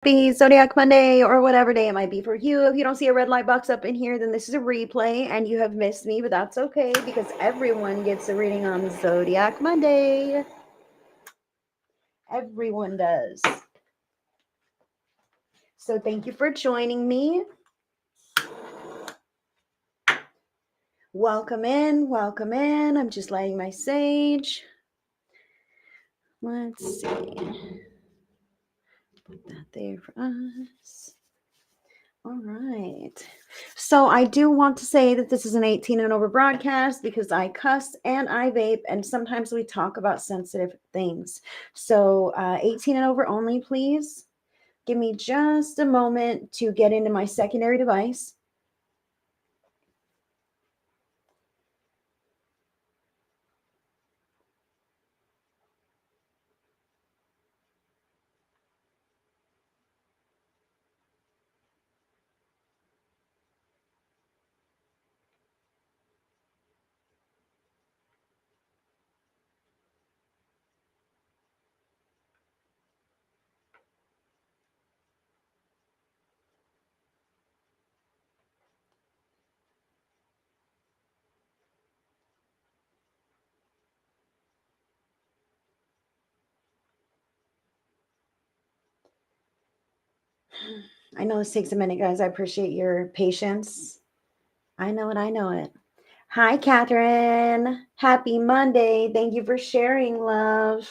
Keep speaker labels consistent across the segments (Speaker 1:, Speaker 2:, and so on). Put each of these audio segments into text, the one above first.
Speaker 1: Happy Zodiac Monday or whatever day it might be for you. If you don't see a red light box up in here, then this is a replay and you have missed me, but that's okay because everyone gets a reading on Zodiac Monday. Everyone does. So thank you for joining me. Welcome in, welcome in. I'm just lighting my sage. Let's see. Put that there for us. All right. So I do want to say that this is an 18 and over broadcast because I cuss and I vape, and sometimes we talk about sensitive things. So 18 and over only, please. Give me just a moment to get into my secondary device. I know this takes a minute, guys. I appreciate your patience. I know it. I know it. Hi, Catherine. Happy Monday. Thank you for sharing, love.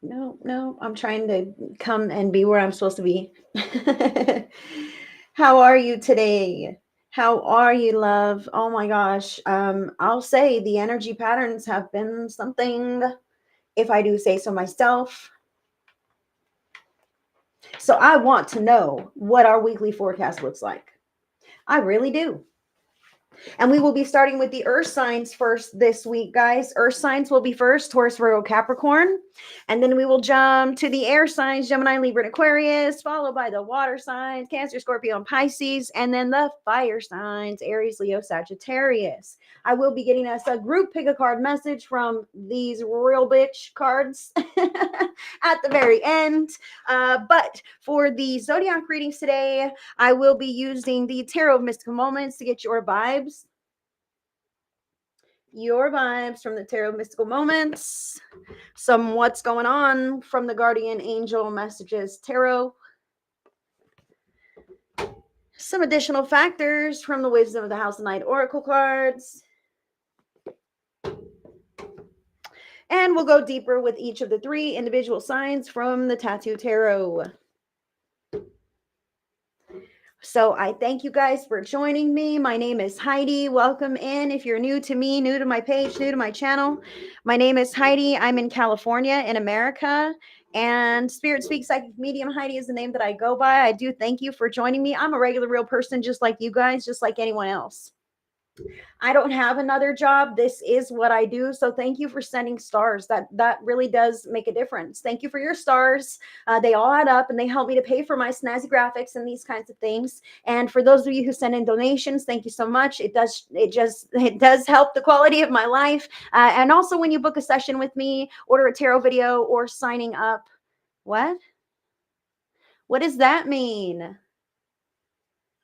Speaker 1: No, I'm trying to come and be where I'm supposed to be. How are you today? How are you, love? Oh my gosh. I'll say the energy patterns have been something, if I do say so myself. So I want to know what our weekly forecast looks like. I really do. And we will be starting with the earth signs first this week, guys. Earth signs will be first, Taurus, Virgo, Capricorn. And then we will jump to the air signs, Gemini, Libra, and Aquarius, followed by the water signs, Cancer, Scorpio, and Pisces. And then the fire signs, Aries, Leo, Sagittarius. I will be getting us a group pick a card message from these royal bitch cards at the very end. But for the zodiac readings today, I will be using the Tarot of Mystical Moments to get your vibes. Your vibes from the Tarot of Mystical Moments. Some what's going on from the Guardian Angel Messages Tarot. Some additional factors from the Wisdom of the House of Night Oracle cards. And we'll go deeper with each of the three individual signs from the Tattoo Tarot. So I thank you guys for joining me. My name is Heidi. Welcome in. If you're new to me, new to my page, new to my channel, my name is Heidi. I'm in California in America. And Spirit Speak Psychic Medium Heidi is the name that I go by. I do thank you for joining me. I'm a regular real person just like you guys, just like anyone else. I don't have another job. This is what I do. So thank you for sending stars. That really does make a difference. Thank you for your stars. They all add up and they help me to pay for my snazzy graphics and these kinds of things. And for those of you who send in donations, thank you so much. It does help the quality of my life. And also when you book a session with me, order a tarot video or signing up. What does that mean?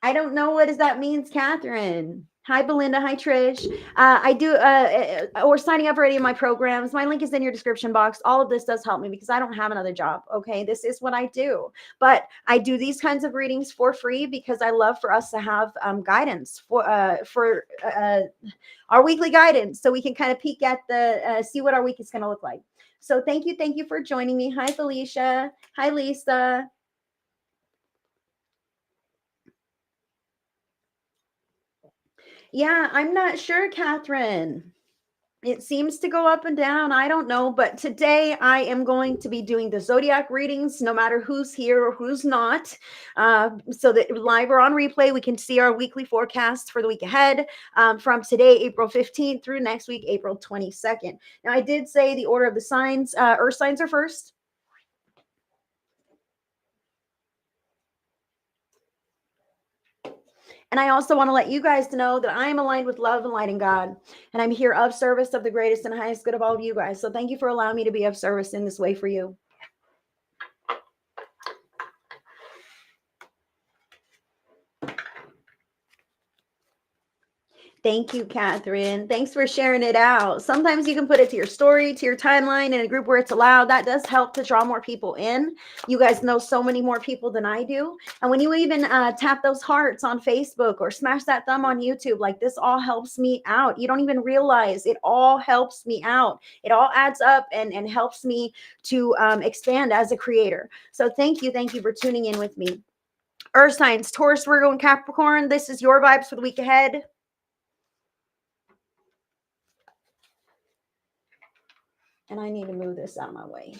Speaker 1: I don't know what that means, Catherine. Hi, Belinda. Hi, Trish. I do, or signing up for any of my programs. My link is in your description box. All of this does help me because I don't have another job. Okay. This is what I do. But I do these kinds of readings for free because I love for us to have guidance for our weekly guidance. So we can kind of peek at see what our week is going to look like. So thank you. Thank you for joining me. Hi, Felicia. Hi, Lisa. Yeah, I'm not sure, Catherine. It seems to go up and down. I don't know. But today I am going to be doing the zodiac readings, no matter who's here or who's not. So that live or on replay, we can see our weekly forecast for the week ahead from today, April 15th through next week, April 22nd. Now, I did say the order of the signs. Earth signs are first. And I also want to let you guys to know that I am aligned with love and light and God. And I'm here of service of the greatest and highest good of all of you guys. So thank you for allowing me to be of service in this way for you. Thank you, Catherine. Thanks for sharing it out. Sometimes you can put it to your story, to your timeline in a group where it's allowed. That does help to draw more people in. You guys know so many more people than I do. And when you even tap those hearts on Facebook or smash that thumb on YouTube, like this all helps me out. You don't even realize it all helps me out. It all adds up and helps me to expand as a creator. So thank you. Thank you for tuning in with me. Earth signs, Taurus, Virgo, and Capricorn. This is your vibes for the week ahead. And I need to move this out of my way.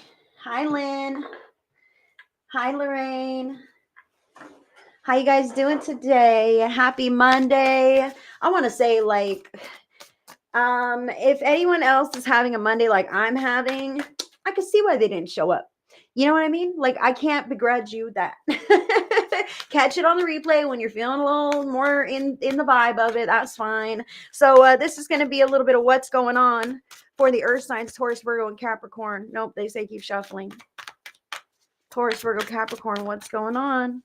Speaker 1: Hi, Lynn. Hi, Lorraine. How you guys doing today? Happy Monday. I want to say, like, if anyone else is having a Monday like I'm having, I can see why they didn't show up. You know what I mean? Like, I can't begrudge you that. Catch it on the replay when you're feeling a little more in the vibe of it. That's fine. So this is going to be a little bit of what's going on for the earth signs, Taurus, Virgo, and Capricorn. Nope, they say keep shuffling. Taurus, Virgo, Capricorn, what's going on?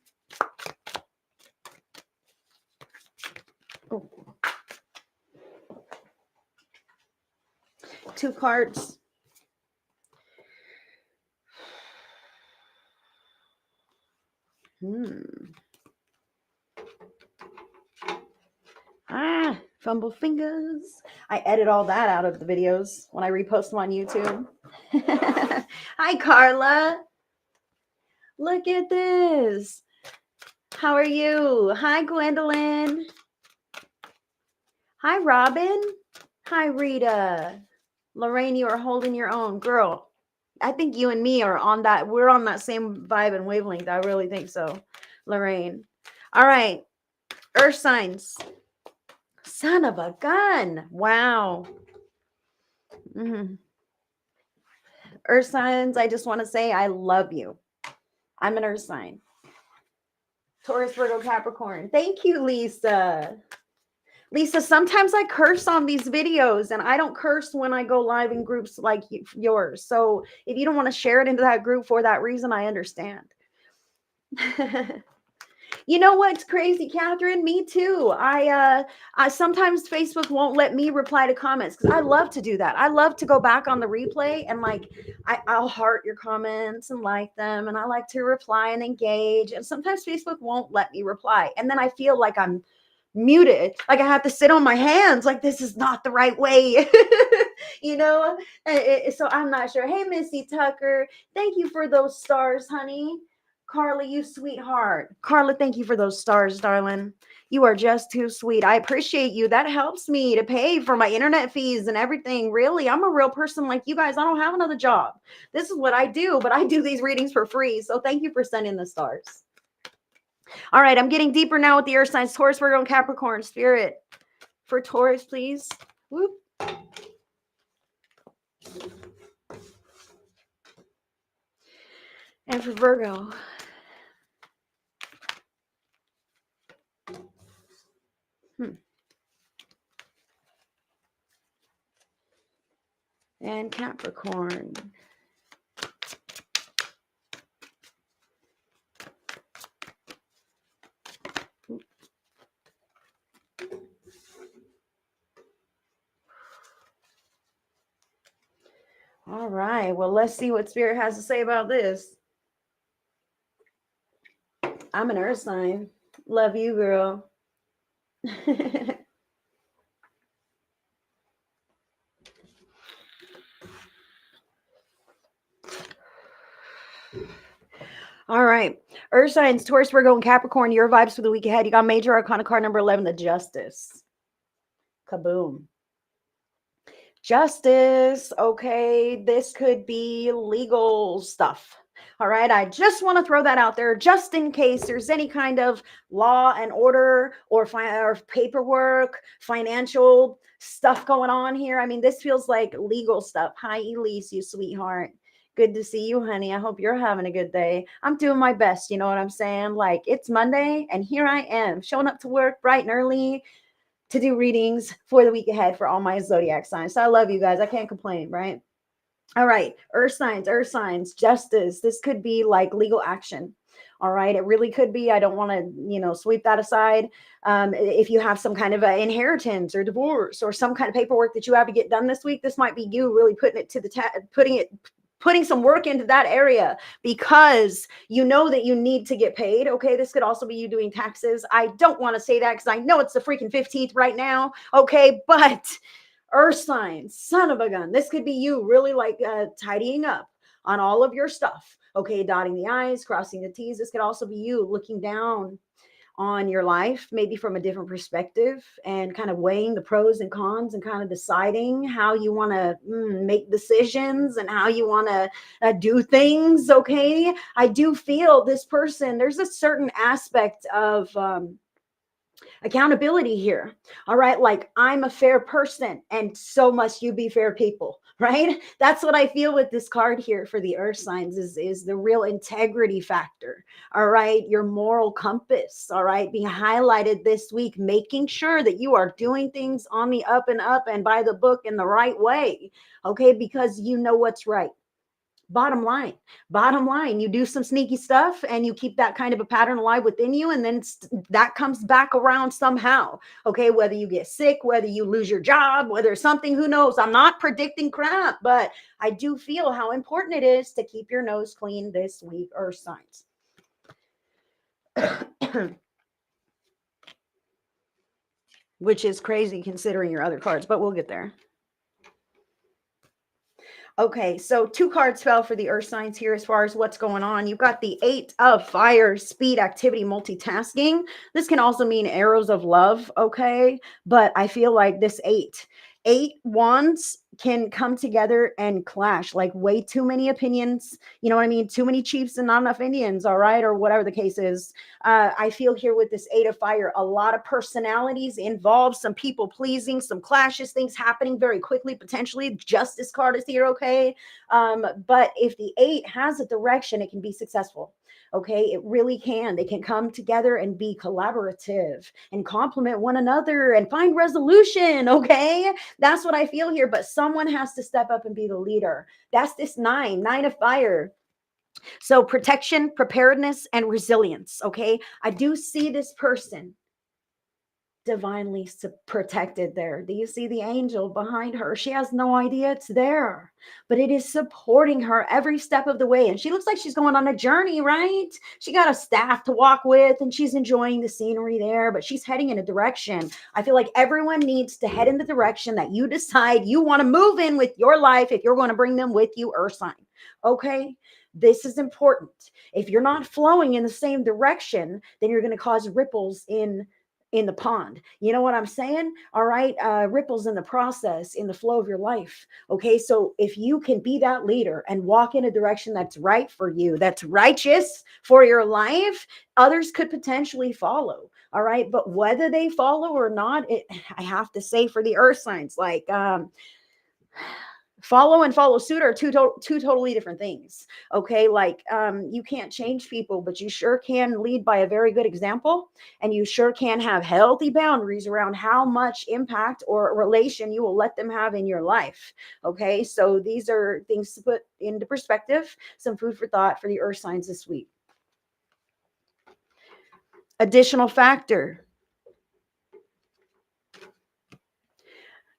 Speaker 1: Oh. 2 cards. Fumble fingers. I edit all that out of the videos when I repost them on YouTube. Hi, Carla. Look at this. How are you? Hi, Gwendolyn. Hi, Robin. Hi, Rita. Lorraine, you are holding your own. Girl, I think you and me are on that. We're on that same vibe and wavelength. I really think so, Lorraine. All right. Earth signs. Son of a gun. Wow. Earth signs, I just want to say I love you. I'm an earth sign. Taurus, Virgo, Capricorn. Thank you, Lisa. Lisa, sometimes I curse on these videos, and I don't curse when I go live in groups like yours. So if you don't want to share it into that group for that reason, I understand. You know what's crazy, Catherine? Me too. I sometimes Facebook won't let me reply to comments because I love to do that. I love to go back on the replay and like I'll heart your comments and like them, and I like to reply and engage. And sometimes Facebook won't let me reply, and then I feel like I'm muted, like I have to sit on my hands, like this is not the right way. You know. So I'm not sure. Hey, Missy Tucker, thank you for those stars, honey. Carla, you sweetheart. Carla, thank you for those stars, darling. You are just too sweet. I appreciate you. That helps me to pay for my internet fees and everything. Really, I'm a real person like you guys. I don't have another job. This is what I do, but I do these readings for free. So thank you for sending the stars. All right, I'm getting deeper now with the earth signs. Taurus, Virgo, and Capricorn. Spirit for Taurus, please. Whoop. And for Virgo. And Capricorn. All right. Well, let's see what Spirit has to say about this. I'm an earth sign. Love you, girl. All right. Earth signs, Taurus, Virgo, and Capricorn, your vibes for the week ahead. You got major arcana card number 11, the Justice. Kaboom. Justice. Okay. This could be legal stuff. All right. I just want to throw that out there just in case there's any kind of law and order or paperwork, financial stuff going on here. I mean, this feels like legal stuff. Hi, Elise, you sweetheart. Good to see you, honey. I hope you're having a good day. I'm doing my best. You know what I'm saying? Like, it's Monday, and here I am showing up to work bright and early to do readings for the week ahead for all my zodiac signs. So I love you guys. I can't complain, right? All right, earth signs, justice. This could be like legal action. All right, it really could be. I don't want to, sweep that aside. If you have some kind of inheritance or divorce or some kind of paperwork that you have to get done this week, this might be you really putting it to the putting some work into that area because you know that you need to get paid. Okay, this could also be you doing taxes. I don't want to say that because I know it's the freaking 15th right now. Okay, but earth signs, son of a gun. This could be you really like tidying up on all of your stuff. Okay, dotting the I's, crossing the T's. This could also be you looking down on your life, maybe from a different perspective, and kind of weighing the pros and cons and kind of deciding how you want to make decisions and how you want to do things. Okay, I do feel this person, there's a certain aspect of accountability here. All right, like I'm a fair person and so must you be fair people, right? That's what I feel with this card here for the earth signs is the real integrity factor. All right, your moral compass, all right, being highlighted this week, making sure that you are doing things on the up and by the book in the right way. Okay, because you know what's right. Bottom line, you do some sneaky stuff and you keep that kind of a pattern alive within you, and then that comes back around somehow. Okay, whether you get sick, whether you lose your job, whether something, who knows? I'm not predicting crap, but I do feel how important it is to keep your nose clean this week, earth signs. Which is crazy considering your other cards, but we'll get there. Okay, so two cards fell for the earth signs here as far as what's going on. You've got the 8 of fire, speed, activity, multitasking. This can also mean arrows of love, okay? But I feel like this eight wands can come together and clash, like way too many opinions. You know what I mean? Too many chiefs and not enough Indians, all right? Or whatever the case is. I feel here with this 8 of fire, a lot of personalities involved, some people pleasing, some clashes, things happening very quickly, potentially. Justice card is here, okay? But if the 8 has a direction, it can be successful. Okay, it really can. They can come together and be collaborative and complement one another and find resolution. Okay, that's what I feel here. But someone has to step up and be the leader. That's this nine of fire. So protection, preparedness, and resilience. Okay, I do see this person divinely protected there. Do you see the angel behind her? She has no idea it's there, but it is supporting her every step of the way. And she looks like she's going on a journey, right? She got a staff to walk with and she's enjoying the scenery there, but she's heading in a direction. I feel like everyone needs to head in the direction that you decide you want to move in with your life if you're going to bring them with you, earth sign. Okay, this is important. If you're not flowing in the same direction, then you're going to cause ripples in the pond. You know what I'm saying? All right. Ripples in the process, in the flow of your life. Okay. So if you can be that leader and walk in a direction that's right for you, that's righteous for your life, others could potentially follow. All right. But whether they follow or not, I have to say for the earth signs, like, follow and follow suit are two totally different things. Okay, like you can't change people, but you sure can lead by a very good example, and you sure can have healthy boundaries around how much impact or relation you will let them have in your life. Okay, so these are things to put into perspective, some food for thought for the earth signs this week. Additional factor,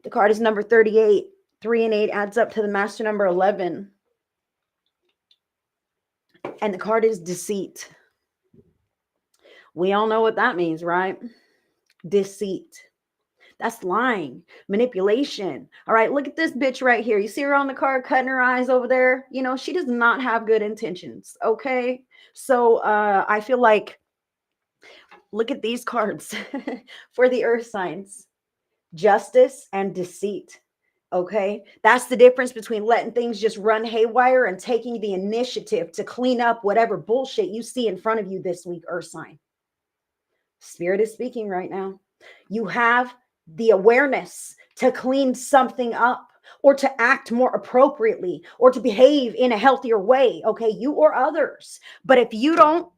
Speaker 1: the card is number 38. 3 and 8 adds up to the master number 11. And the card is deceit. We all know what that means, right? Deceit. That's lying, manipulation. All right, look at this bitch right here. You see her on the card cutting her eyes over there? You know, she does not have good intentions, okay? So I feel like, look at these cards for the earth signs. Justice and deceit. Okay, that's the difference between letting things just run haywire and taking the initiative to clean up whatever bullshit you see in front of you this week, earth sign. Spirit is speaking right now. You have the awareness to clean something up. or to act more appropriately or to behave in a healthier way, okay, you or others. But if you don't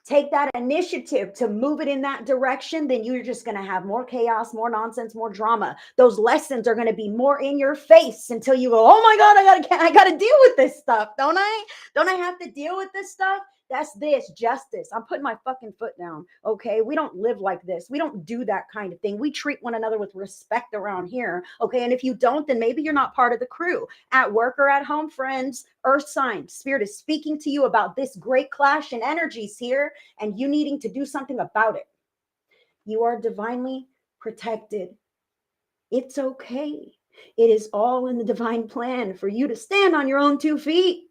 Speaker 1: take that initiative to move it in that direction, then you're just going to have more chaos, more nonsense, more drama. Those lessons are going to be more in your face until you go, oh my God, I gotta deal with this stuff, don't I? Don't I have to deal with this stuff? That's this justice. I'm putting my fucking foot down. Okay. We don't live like this. We don't do that kind of thing. We treat one another with respect around here. Okay. And if you don't, then maybe you're not part of the crew. At work or at home, friends, earth sign, spirit is speaking to you about this great clash in energies here and you needing to do something about it. You are divinely protected. It's okay. It is all in the divine plan for you to stand on your own 2 feet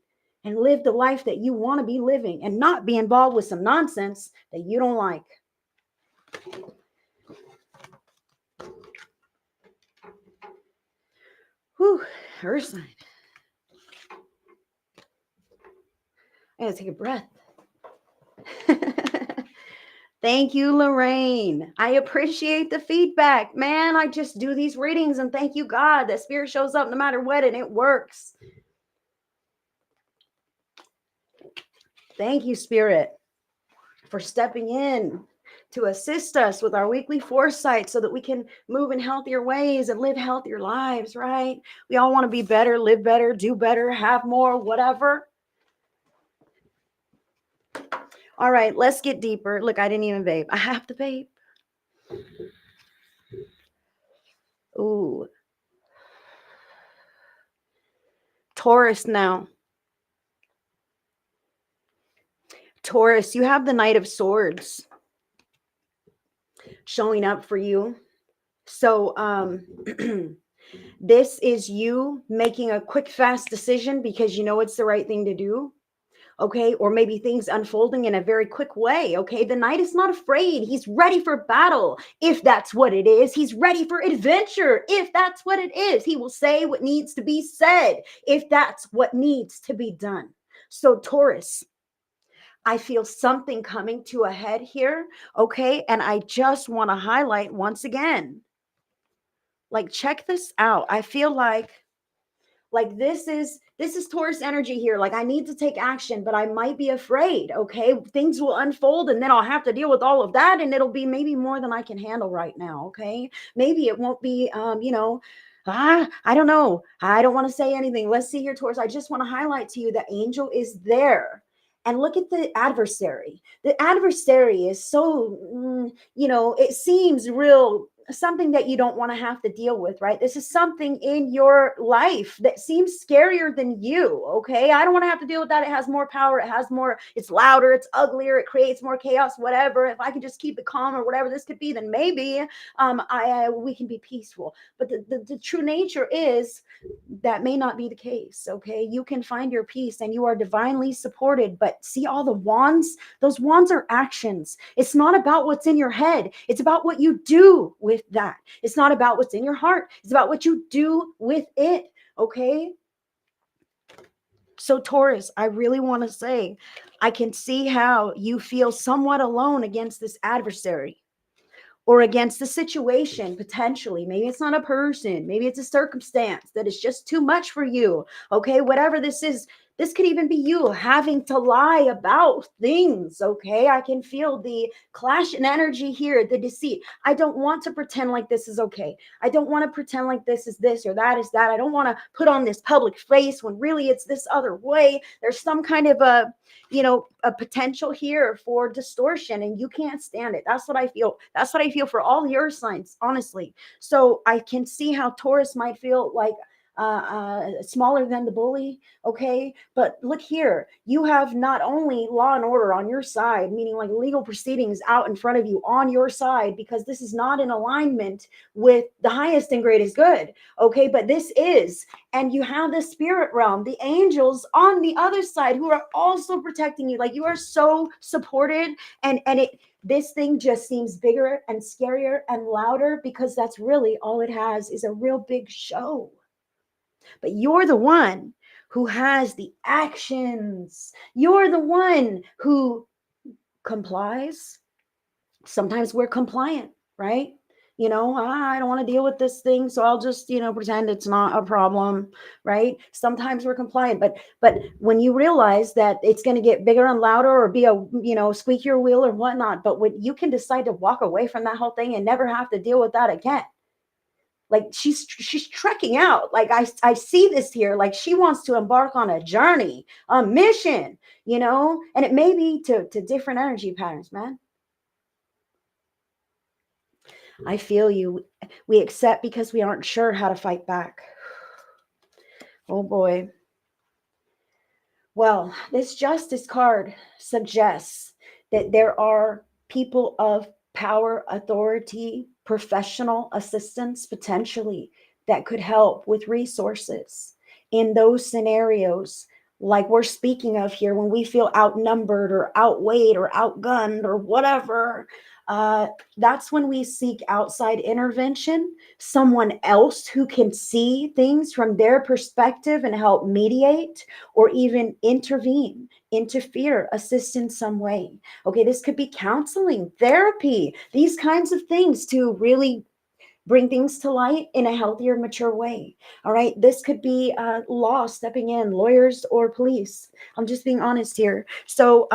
Speaker 1: and live the life that you want to be living and not be involved with some nonsense that you don't like. Whew, earth sign. I gotta take a breath. Thank you, Lorraine. I appreciate the feedback. Man, I just do these readings and thank you, God, that spirit shows up no matter what and it works. Thank you, Spirit, for stepping in to assist us with our weekly foresight so that we can move in healthier ways and live healthier lives, right? We all want to be better, live better, do better, have more, whatever. All right, let's get deeper. Look, I didn't even vape. I have to vape. Ooh. Taurus now. Taurus, you have the Knight of Swords showing up for you. So this is you making a quick, fast decision because you know it's the right thing to do. Okay, or maybe things unfolding in a very quick way. Okay, the knight is not afraid. He's ready for battle if that's what it is. He's ready for adventure if that's what it is. He will say what needs to be said if that's what needs to be done. So Taurus, I feel something coming to a head here. Okay, and I just want to highlight once again, like, check this out. I feel like this is Taurus energy here. Like, I need to take action, but I might be afraid. Okay, things will unfold and then I'll have to deal with all of that and it'll be maybe more than I can handle right now. Okay, maybe it won't be I don't know. I don't want to say anything. Let's see here, Taurus. I just want to highlight to you that angel is there. And look at the adversary. The adversary is so, it seems real, something that you don't want to have to deal with, right? This is something in your life that seems scarier than you. Okay, I don't want to have to deal with that. It has more power, it has more, it's louder, it's uglier, it creates more chaos, whatever. If I can just keep it calm or whatever this could be, then maybe we can be peaceful. But the true nature is that may not be the case. Okay, you can find your peace and you are divinely supported. But see all the wands? Those wands are actions. It's not about what's in your head, it's about what you do with that. It's not about what's in your heart, it's about what you do with it. Okay, so Taurus, I really want to say, I can see how you feel somewhat alone against this adversary or against the situation. Potentially, maybe it's not a person, maybe it's a circumstance that is just too much for you. Okay, whatever this is, this could even be you having to lie about things. Okay, I can feel the clash in energy here, the deceit. I don't want to pretend like this is okay. I don't want to pretend like this is this or that is that. I don't want to put on this public face when really it's this other way. There's some kind of a potential here for distortion and you can't stand it. That's what I feel. That's what I feel for all your signs, honestly. So I can see how Taurus might feel like smaller than the bully. Okay, but look here, you have not only law and order on your side, meaning like legal proceedings out in front of you on your side, because this is not in alignment with the highest and greatest good. Okay, but this is, and you have the spirit realm, the angels on the other side who are also protecting you. Like, you are so supported, and this thing just seems bigger and scarier and louder because that's really all it has, is a real big show. But you're the one who has the actions. You're the one who complies. Sometimes we're compliant, right? I don't want to deal with this thing, so I'll just, pretend it's not a problem, right? Sometimes we're compliant, but when you realize that it's going to get bigger and louder or be a, squeakier wheel or whatnot, but when you can decide to walk away from that whole thing and never have to deal with that again. Like she's trekking out. Like I see this here. Like she wants to embark on a journey, a mission, and it may be to different energy patterns, man. I feel you. We accept because we aren't sure how to fight back. Oh boy. Well, this justice card suggests that there are people of power, authority, professional assistance potentially that could help with resources in those scenarios like we're speaking of here when we feel outnumbered or outweighed or outgunned or whatever. Uh, that's when we seek outside intervention, someone else who can see things from their perspective and help mediate or even interfere, assist in some way. Okay, this could be counseling, therapy, these kinds of things to really bring things to light in a healthier, mature way. All right, this could be law stepping in, lawyers or police. I'm just being honest here. So,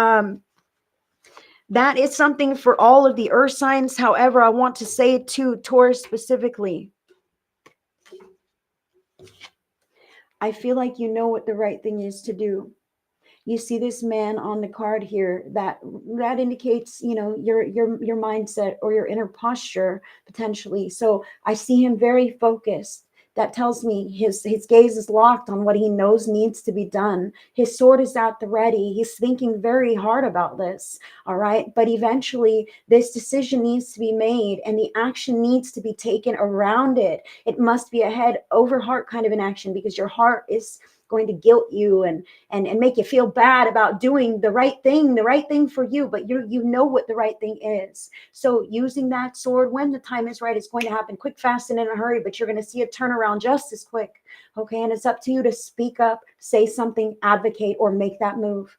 Speaker 1: that is something for all of the earth signs. However, I want to say it to Taurus specifically. I feel like you know what the right thing is to do. You see this man on the card here, that indicates, your mindset or your inner posture potentially. So I see him very focused. That tells me his gaze is locked on what he knows needs to be done. His sword is at the ready. He's thinking very hard about this. All right, but eventually this decision needs to be made and the action needs to be taken around it. It must be a head over heart kind of an action, because your heart is going to guilt you and make you feel bad about doing the right thing for you, but you know what the right thing is. So using that sword when the time is right, it's going to happen quick, fast, and in a hurry, but you're going to see it turn around just as quick. Okay, and it's up to you to speak up, say something, advocate, or make that move.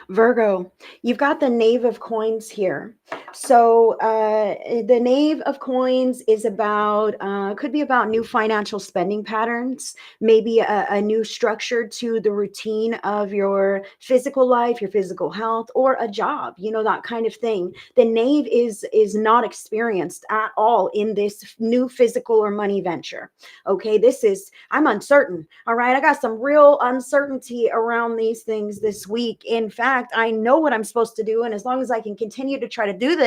Speaker 1: Virgo, you've got the Knave of Coins here. So the Knave of Coins is about, could be about new financial spending patterns, maybe a new structure to the routine of your physical life, your physical health, or a job, that kind of thing. The Knave is not experienced at all in this new physical or money venture. Okay, I'm uncertain. All right, I got some real uncertainty around these things this week. In fact, I know what I'm supposed to do, and as long as I can continue to try to do this,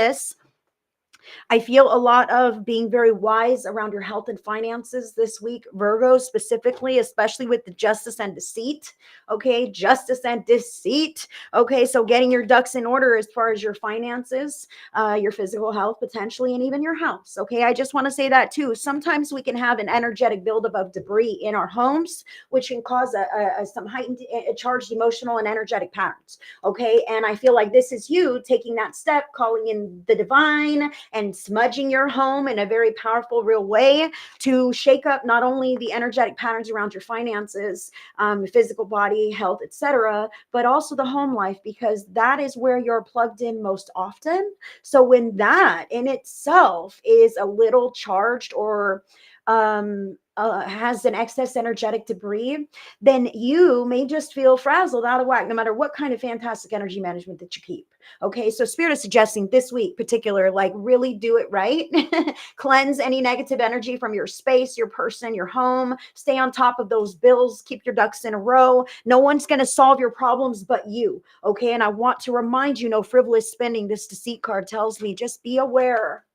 Speaker 1: I feel a lot of being very wise around your health and finances this week, Virgo, specifically, especially with the justice and deceit. Okay, justice and deceit. Okay, so getting your ducks in order as far as your finances, your physical health potentially, and even your house. Okay, I just want to say that too. Sometimes we can have an energetic buildup of debris in our homes, which can cause some heightened, charged emotional and energetic patterns. Okay, and I feel like this is you taking that step, calling in the divine and smudging your home in a very powerful, real way to shake up not only the energetic patterns around your finances, physical body, health, etc., but also the home life, because that is where you're plugged in most often. So when that in itself is a little charged or has an excess energetic debris, then you may just feel frazzled, out of whack, no matter what kind of fantastic energy management that you keep. Okay, so Spirit is suggesting this week, particular, like really do it right. Cleanse any negative energy from your space, your person, your home. Stay on top of those bills. Keep your ducks in a row. No one's going to solve your problems but you. Okay, and I want to remind you, no frivolous spending. This deceit card tells me just be aware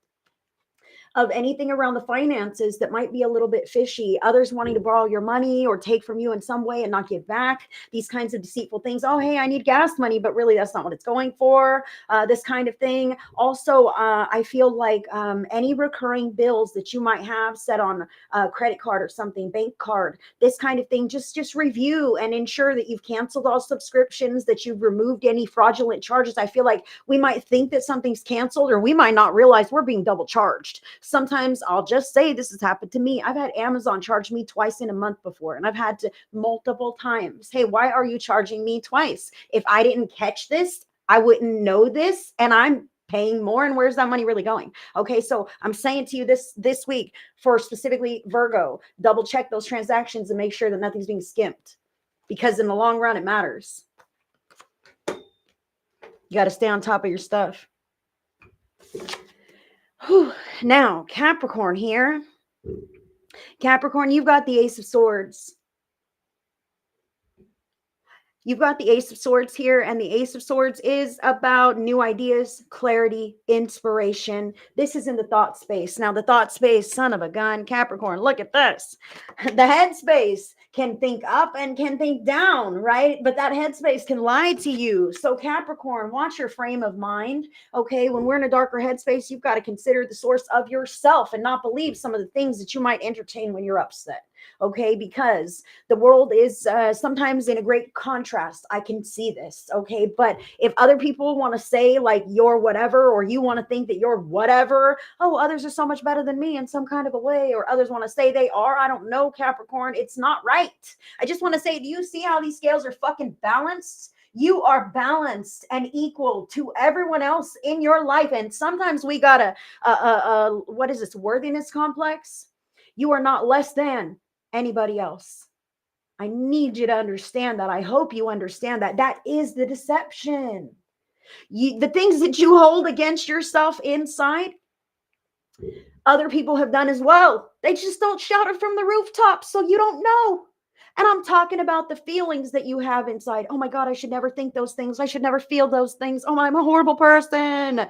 Speaker 1: of anything around the finances that might be a little bit fishy, others wanting to borrow your money or take from you in some way and not give back, these kinds of deceitful things. Oh, hey, I need gas money, but really that's not what it's going for. This kind of thing. Also, I feel like any recurring bills that you might have set on a credit card or something, bank card, this kind of thing, just review and ensure that you've canceled all subscriptions, that you've removed any fraudulent charges. I feel like we might think that something's canceled, or we might not realize we're being double charged. Sometimes I'll just say, this has happened to me. I've had Amazon charge me twice in a month before, and I've had to multiple times. Hey, why are you charging me twice? If I didn't catch this, I wouldn't know this, and I'm paying more. And where's that money really going? Okay, so I'm saying to you this week, for specifically Virgo, double check those transactions and make sure that nothing's being skimped, because in the long run it matters. You got to stay on top of your stuff. Whew. Now, Capricorn here. Capricorn, you've got the Ace of Swords. You've got the Ace of Swords here, and the Ace of Swords is about new ideas, clarity, inspiration. This is in the thought space. Now, the thought space, son of a gun, Capricorn, look at this. The head space can think up and can think down, right? But that head space can lie to you. So Capricorn, watch your frame of mind, okay? When we're in a darker headspace, you've got to consider the source of yourself and not believe some of the things that you might entertain when you're upset. Okay, because the world is sometimes in a great contrast. I can see this. Okay, but if other people want to say like you're whatever, or you want to think that you're whatever, oh, others are so much better than me in some kind of a way, or others want to say they are, I don't know, Capricorn, it's not right. I just want to say, do you see how these scales are fucking balanced? You are balanced and equal to everyone else in your life. And sometimes we got what is this, worthiness complex? You are not less than anybody else. I need you to understand that. I hope you understand that. That is the deception. The things that you hold against yourself inside, other people have done as well. They just don't shout it from the rooftops, so you don't know. And I'm talking about the feelings that you have inside. Oh my God, I should never think those things. I should never feel those things. Oh, I'm a horrible person.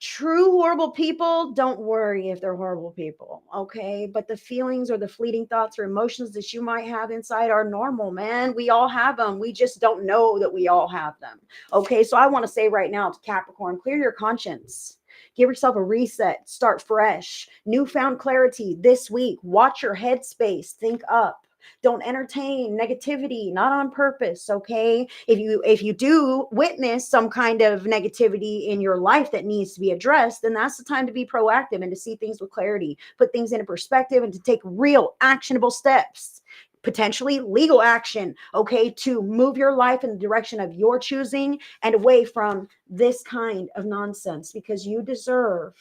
Speaker 1: True horrible people, don't worry if they're horrible people, okay? But the feelings or the fleeting thoughts or emotions that you might have inside are normal, man. We all have them. We just don't know that we all have them, okay? So I want to say right now to Capricorn, clear your conscience. Give yourself a reset. Start fresh. Newfound clarity this week. Watch your headspace. Think up. Don't entertain negativity, not on purpose, okay? If you do witness some kind of negativity in your life that needs to be addressed, then that's the time to be proactive and to see things with clarity, put things into perspective, and to take real actionable steps, potentially legal action, okay, to move your life in the direction of your choosing and away from this kind of nonsense, because you deserve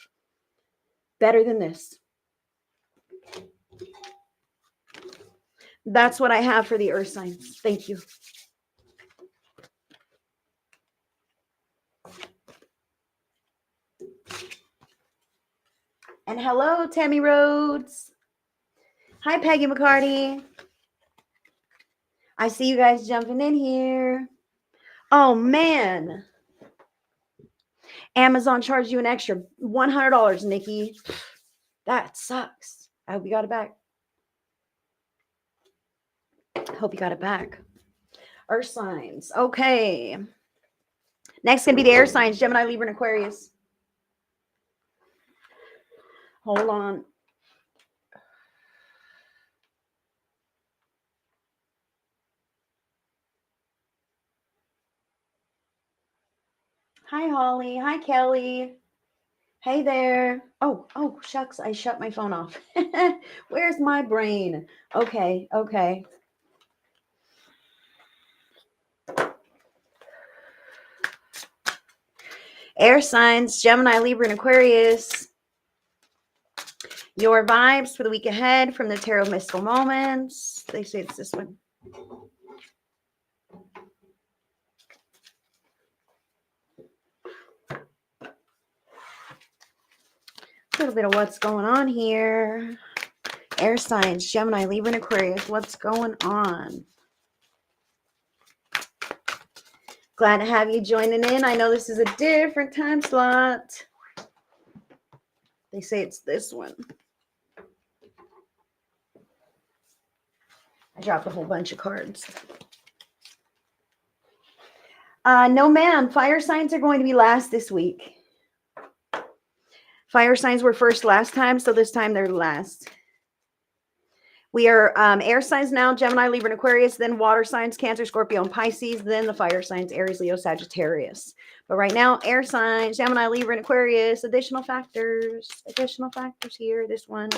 Speaker 1: better than this. That's what I have for the earth signs. Thank you. And hello, Tammy Rhodes. Hi, Peggy McCarty. I see you guys jumping in here. Oh, man. Amazon charged you an extra $100, Nikki. That sucks. I hope you got it back. Hope you got it back. Earth signs. Okay. Next going to be the air signs, Gemini, Libra, and Aquarius. Hold on. Hi, Holly. Hi, Kelly. Hey there. Oh, shucks. I shut my phone off. Where's my brain? Okay. Air signs, Gemini, Libra, and Aquarius. Your vibes for the week ahead from the Tarot of Mystical Moments. They say it's this one. A little bit of what's going on here. Air signs, Gemini, Libra, and Aquarius. What's going on? Glad to have you joining in. I know this is a different time slot. They say it's this one. I dropped a whole bunch of cards. No, ma'am. Fire signs are going to be last this week. Fire signs were first last time, so this time they're last. We are air signs now, Gemini, Libra, and Aquarius, then water signs, Cancer, Scorpio, and Pisces, then the fire signs, Aries, Leo, Sagittarius. But right now, air signs, Gemini, Libra, and Aquarius, additional factors here, this one.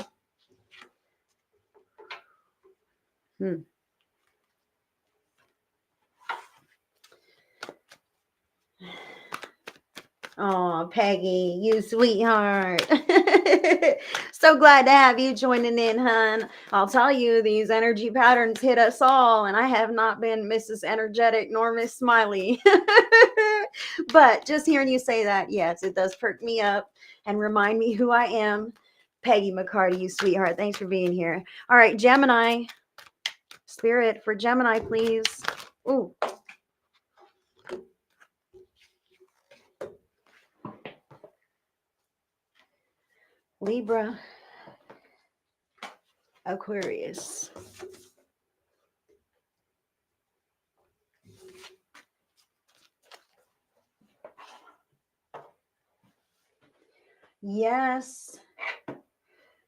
Speaker 1: Oh, Peggy, you sweetheart. So glad to have you joining in, hon. I'll tell you, these energy patterns hit us all, and I have not been Mrs. Energetic nor Miss Smiley. But just hearing you say that, yes, it does perk me up and remind me who I am. Peggy McCarty, you sweetheart. Thanks for being here. All right, Gemini. Spirit for Gemini, please. Ooh. Libra, Aquarius. Yes.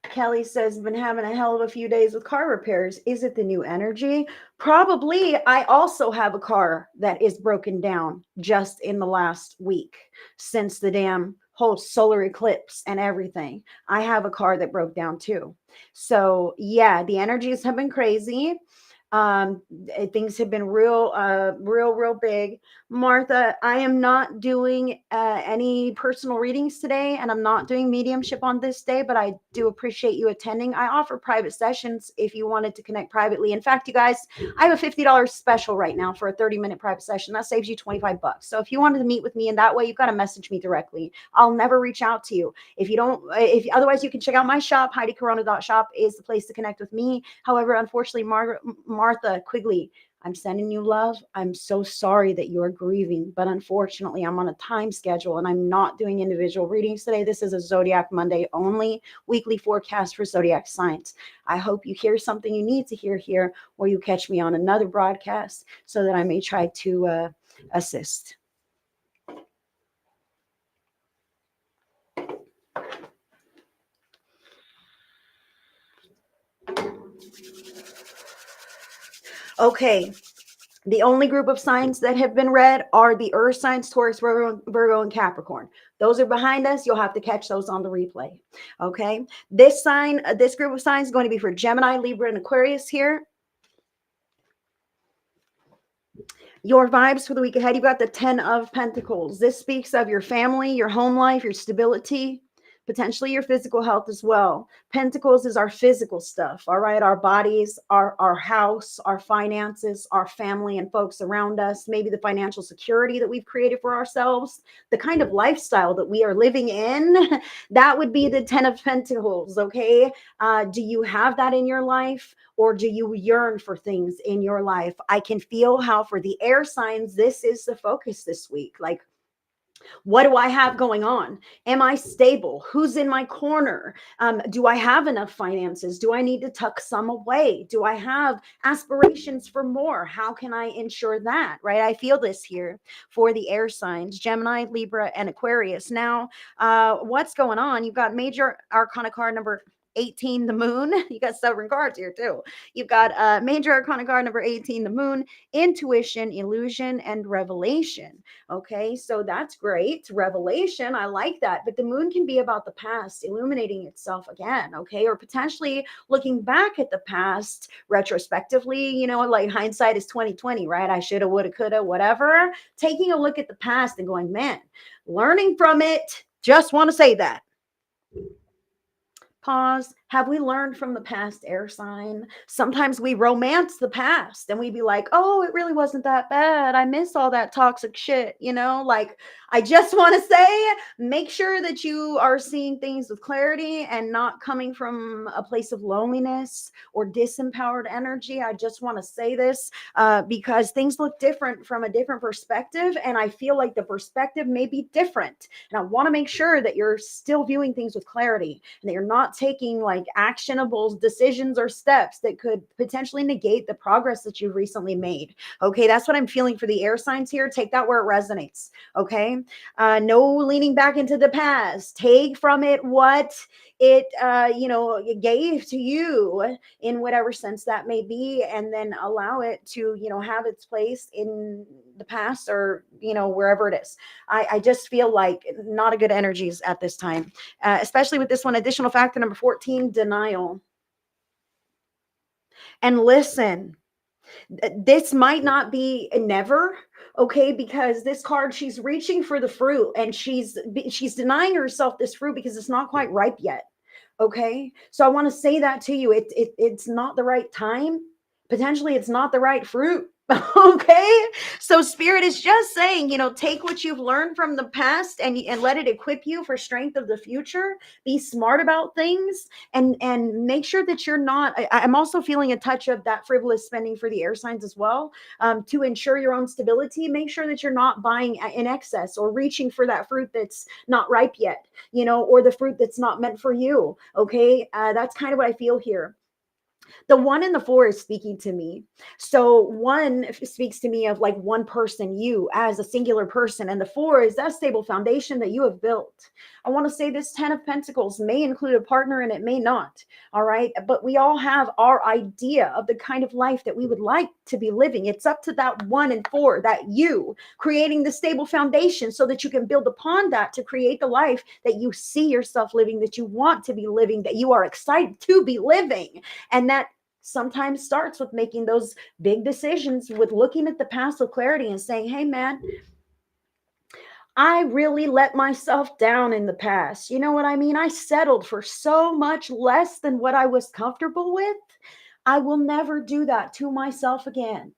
Speaker 1: Kelly says, been having a hell of a few days with car repairs. Is it the new energy? Probably. I also have a car that is broken down just in the last week since the damn whole solar eclipse and everything. I have a car that broke down too. So yeah, the energies have been crazy. Things have been real big. Martha, I am not doing any personal readings today, and I'm not doing mediumship on this day, but I do appreciate you attending. I offer private sessions if you wanted to connect privately. In fact, you guys, I have a $50 special right now for a 30-minute private session. That saves you $25. So if you wanted to meet with me in that way, you've got to message me directly. I'll never reach out to you. Otherwise you can check out my shop. HeidiCorona.shop is the place to connect with me. However, unfortunately, Martha Quigley, I'm sending you love. I'm so sorry that you're grieving, but unfortunately, I'm on a time schedule and I'm not doing individual readings today. This is a Zodiac Monday only weekly forecast for Zodiac signs. I hope you hear something you need to hear here, or you catch me on another broadcast so that I may try to assist. Okay. The only group of signs that have been read are the earth signs, Taurus, Virgo, and Capricorn. Those are behind us. You'll have to catch those on the replay. Okay. This group of signs is going to be for Gemini, Libra, and Aquarius here. Your vibes for the week ahead. You've got the 10 of Pentacles. This speaks of your family, your home life, your stability, potentially your physical health as well. Pentacles is our physical stuff, all right? Our bodies, our house, our finances, our family and folks around us, maybe the financial security that we've created for ourselves, the kind of lifestyle that we are living in. That would be the 10 of Pentacles, okay? Do you have that in your life? Or do you yearn for things in your life? I can feel how for the air signs, this is the focus this week. Like, what do I have going on? Am I stable? Who's in my corner? Do I have enough finances? Do I need to tuck some away? Do I have aspirations for more? How can I ensure that, right? I feel this here for the air signs, Gemini, Libra, and Aquarius. Now, what's going on? You've got major arcana card number 18, the moon. You got stubborn cards here too. You've got major arcana card number 18, the moon, intuition, illusion, and revelation. Okay, so that's great. Revelation, I like that. But the moon can be about the past, illuminating itself again, okay? Or potentially looking back at the past retrospectively, you know, like hindsight is 2020, right? I shoulda, woulda, coulda, whatever. Taking a look at the past and going, man, learning from it. Just want to say that. Pause. Have we learned from the past air sign? Sometimes we romance the past and we be like, oh, it really wasn't that bad. I miss all that toxic shit. Like, I just want to say, make sure that you are seeing things with clarity and not coming from a place of loneliness or disempowered energy. I just want to say this because things look different from a different perspective. And I feel like the perspective may be different. And I want to make sure that you're still viewing things with clarity and that you're not taking like actionable decisions or steps that could potentially negate the progress that you've recently made. Okay, that's what I'm feeling for the air signs here. Take that where it resonates. Okay, no leaning back into the past. Take from it what it gave to you in whatever sense that may be, and then allow it to have its place in the past or wherever it is. I just feel like not a good energies at this time, especially with this one. Additional factor number 14, denial. And listen, this might not be never, okay, because this card, she's reaching for the fruit and she's denying herself this fruit because it's not quite ripe yet. Okay, so I want to say that to you. It's not the right time. Potentially it's not the right fruit. Okay, so spirit is just saying, take what you've learned from the past and let it equip you for strength of the future. Be smart about things and make sure that you're not. I'm also feeling a touch of that frivolous spending for the air signs as well. To ensure your own stability, make sure that you're not buying in excess or reaching for that fruit that's not ripe yet, or the fruit that's not meant for you. Okay, that's kind of what I feel here. The 1 and the 4 is speaking to me. So 1 speaks to me of like one person, you as a singular person, and the 4 is that stable foundation that you have built. I want to say this 10 of Pentacles may include a partner and it may not. All right, but we all have our idea of the kind of life that we would like to be living. It's up to that 1 and 4, that you creating the stable foundation so that you can build upon that to create the life that you see yourself living, that you want to be living, that you are excited to be living. And that sometimes starts with making those big decisions, with looking at the past with clarity and saying, hey man, I really let myself down in the past. You know what I mean? I settled for so much less than what I was comfortable with. I will never do that to myself again.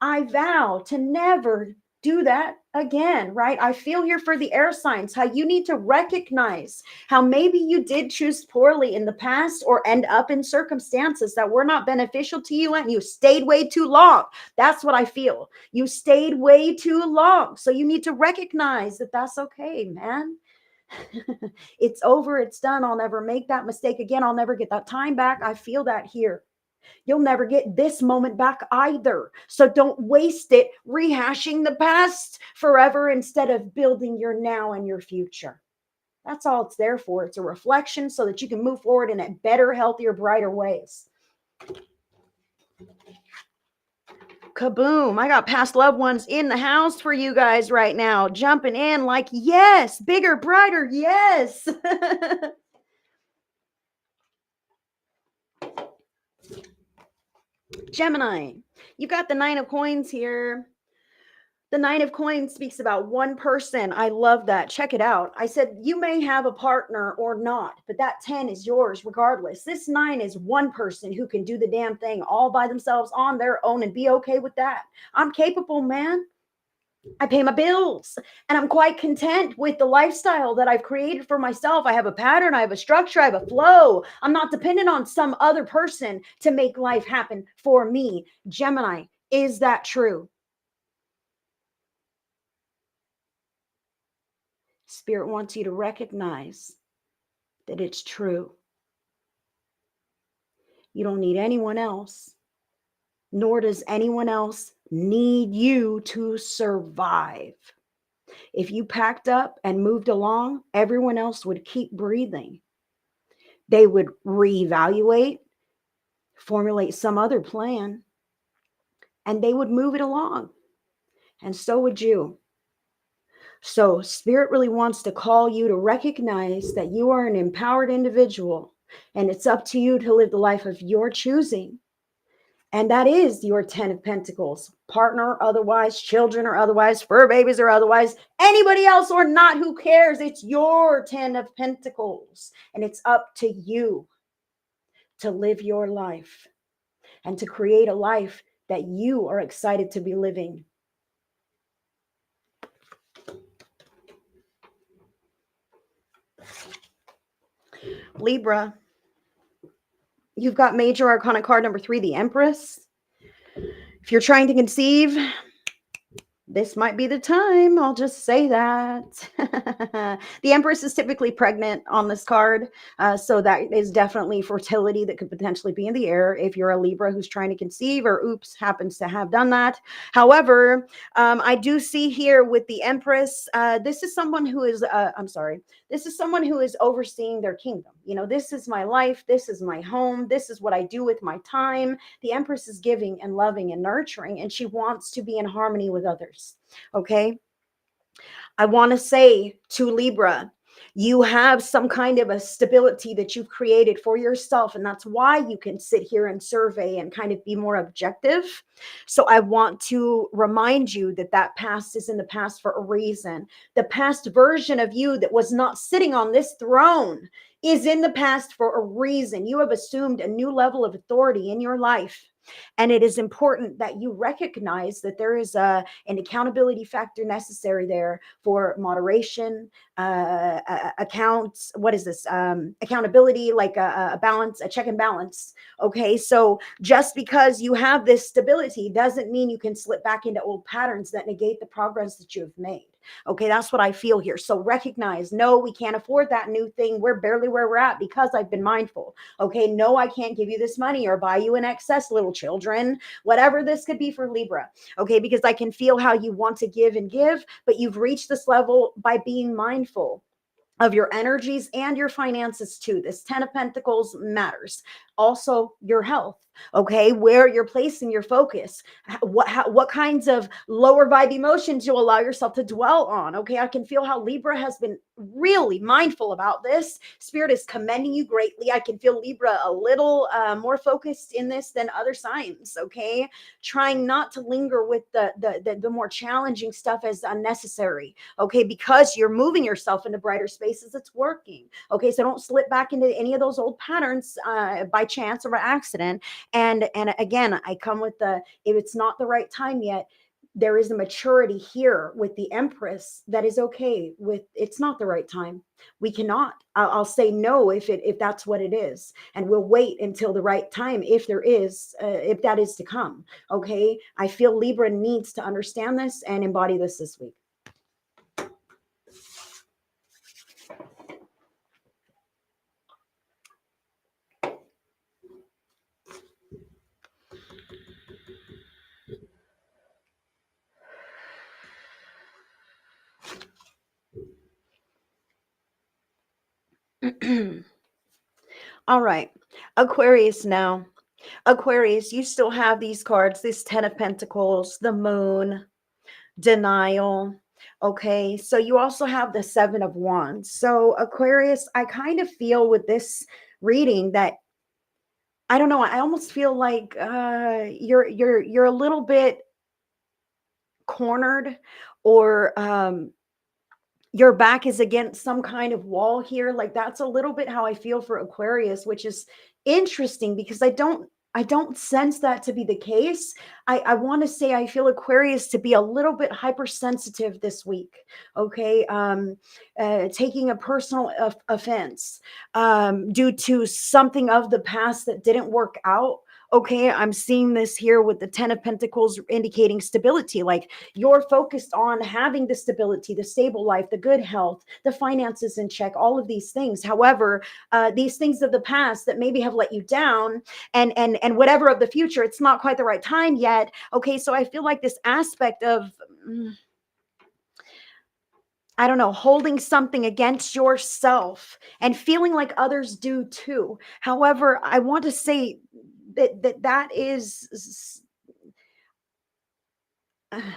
Speaker 1: I vow to never do that again, right? I feel here for the air signs, how you need to recognize how maybe you did choose poorly in the past or end up in circumstances that were not beneficial to you and you stayed way too long. That's what I feel. You stayed way too long. So you need to recognize that that's okay, man. It's over. It's done. I'll never make that mistake again. I'll never get that time back. I feel that here. You'll never get this moment back either. So don't waste it rehashing the past forever instead of building your now and your future. That's all it's there for. It's a reflection so that you can move forward in a better, healthier, brighter ways. Kaboom. I got past loved ones in the house for you guys right now, jumping in like, yes, bigger, brighter, yes. Gemini, you got the 9 of coins here. The 9 of coins speaks about one person. I love that. Check it out. I said you may have a partner or not, but that 10 is yours regardless. This 9 is one person who can do the damn thing all by themselves on their own and be okay with that. I'm capable, man. I pay my bills and I'm quite content with the lifestyle that I've created for myself. I have a pattern, I have a structure, I have a flow. I'm not dependent on some other person to make life happen for me. Gemini, is that true? Spirit wants you to recognize that it's true. You don't need anyone else, nor does anyone else need you to survive. If you packed up and moved along, everyone else would keep breathing. They would reevaluate, formulate some other plan, and they would move it along. And so would you. So Spirit really wants to call you to recognize that you are an empowered individual, and it's up to you to live the life of your choosing. And that is your 10 of Pentacles, partner, or otherwise, children or otherwise, fur babies or otherwise, anybody else or not, who cares? It's your 10 of Pentacles. And it's up to you to live your life and to create a life that you are excited to be living. Libra, you've got major arcana card number 3, the Empress. If you're trying to conceive, this might be the time. I'll just say that. The Empress is typically pregnant on this card. So that is definitely fertility that could potentially be in the air if you're a Libra who's trying to conceive or oops, happens to have done that. However, I do see here with the Empress, this is someone who is, this is someone who is overseeing their kingdom. You know, this is my life. This is my home. This is what I do with my time. The Empress is giving and loving and nurturing, and she wants to be in harmony with others. Okay. I want to say to Libra, you have some kind of a stability that you've created for yourself. And that's why you can sit here and survey and kind of be more objective. So I want to remind you that that past is in the past for a reason. The past version of you that was not sitting on this throne is in the past for a reason. You have assumed a new level of authority in your life. And it is important that you recognize that there is an accountability factor necessary there for moderation, accounts. What is this? Accountability, like a balance, a check and balance. Okay. So just because you have this stability doesn't mean you can slip back into old patterns that negate the progress that you have made. Okay, that's what I feel here. So recognize, no, we can't afford that new thing. We're barely where we're at because I've been mindful. Okay, no, I can't give you this money or buy you an excess, little children, whatever this could be for Libra. Okay, because I can feel how you want to give and give, but you've reached this level by being mindful of your energies and your finances too. This 10 of Pentacles matters. Also your health. Okay, where you're placing your focus, what kinds of lower vibe emotions you allow yourself to dwell on. Okay, I can feel how Libra has been really mindful about this. Spirit is commending you greatly. I can feel Libra a little more focused in this than other signs. Okay, trying not to linger with the more challenging stuff as unnecessary. Okay, because you're moving yourself into brighter spaces. It's working. Okay, so don't slip back into any of those old patterns by chance or by accident. And again, I come with the, if it's not the right time yet, there is a maturity here with the Empress that is okay with, it's not the right time. We cannot. I'll say no if that's what it is, and we'll wait until the right time if there is, if that is to come. Okay, I feel Libra needs to understand this and embody this week. All right, Aquarius now. Aquarius, you still have these cards, this 10 of Pentacles, the Moon, denial. Okay, so you also have the 7 of Wands. So Aquarius, I kind of feel with this reading that, I don't know, I almost feel like you're a little bit cornered, or your back is against some kind of wall here. Like that's a little bit how I feel for Aquarius, which is interesting because I don't sense that to be the case. I want to say I feel Aquarius to be a little bit hypersensitive this week. Okay. Taking a personal offense due to something of the past that didn't work out. Okay, I'm seeing this here with the 10 of Pentacles indicating stability. Like you're focused on having the stability, the stable life, the good health, the finances in check, all of these things. However, these things of the past that maybe have let you down, and whatever of the future, it's not quite the right time yet. Okay, so I feel like this aspect of I don't know, holding something against yourself and feeling like others do too. However, I want to say that is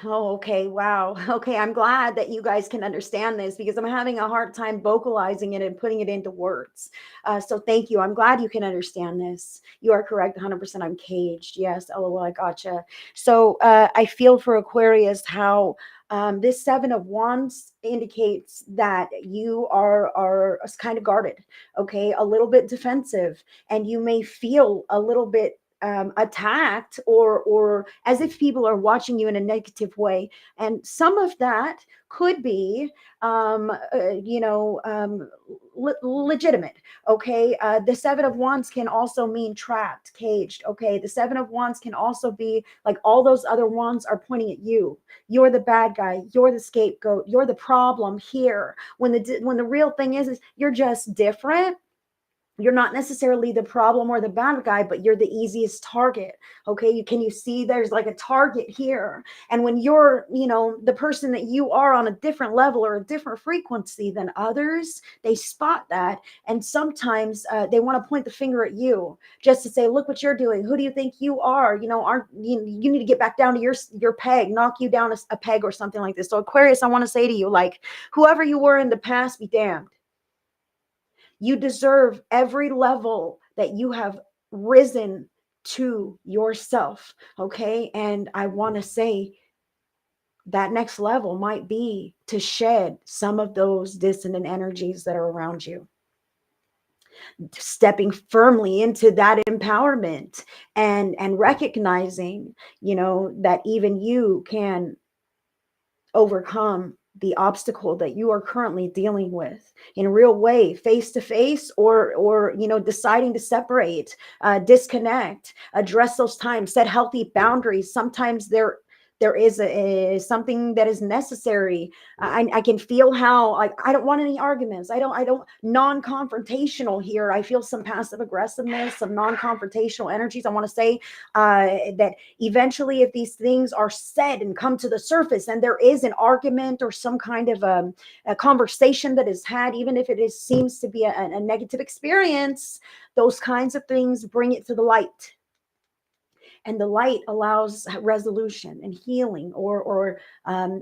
Speaker 1: Oh, okay. Wow. Okay. I'm glad that you guys can understand this because I'm having a hard time vocalizing it and putting it into words. So thank you. I'm glad you can understand this. You are correct. 100%. I'm caged. Yes. LOL. I gotcha. So I feel for Aquarius how this Seven of Wands indicates that you are kind of guarded, okay, a little bit defensive, and you may feel a little bit attacked or as if people are watching you in a negative way, and some of that could be you know, legitimate. Okay, the Seven of Wands can also mean trapped, caged. Okay, the Seven of Wands can also be like all those other wands are pointing at you. You're the bad guy, you're the scapegoat, you're the problem here, when the real thing is you're just different. You're not necessarily the problem or the bad guy, but you're the easiest target. Okay, you see there's like a target here, and when you're, you know, the person that you are on a different level or a different frequency than others, they spot that, and sometimes they want to point the finger at you just to say, look what you're doing, who do you think you are, you know, aren't you need to get back down to your peg, knock you down a peg or something like this. So Aquarius, I want to say to you, like, whoever you were in the past, be damned. You deserve every level that you have risen to yourself. Okay. And I want to say that next level might be to shed some of those dissonant energies that are around you, stepping firmly into that empowerment and recognizing, you know, that even you can overcome the obstacle that you are currently dealing with in a real way, face to face, or you know, deciding to separate, disconnect, address those times, set healthy boundaries. Sometimes there is something that is necessary. I can feel how, like, I don't want any arguments. I don't non-confrontational here. I feel some passive aggressiveness, some non-confrontational energies. I want to say that eventually, if these things are said and come to the surface and there is an argument or some kind of a conversation that is had, even if it is seems to be a negative experience, those kinds of things bring it to the light, and the light allows resolution and healing or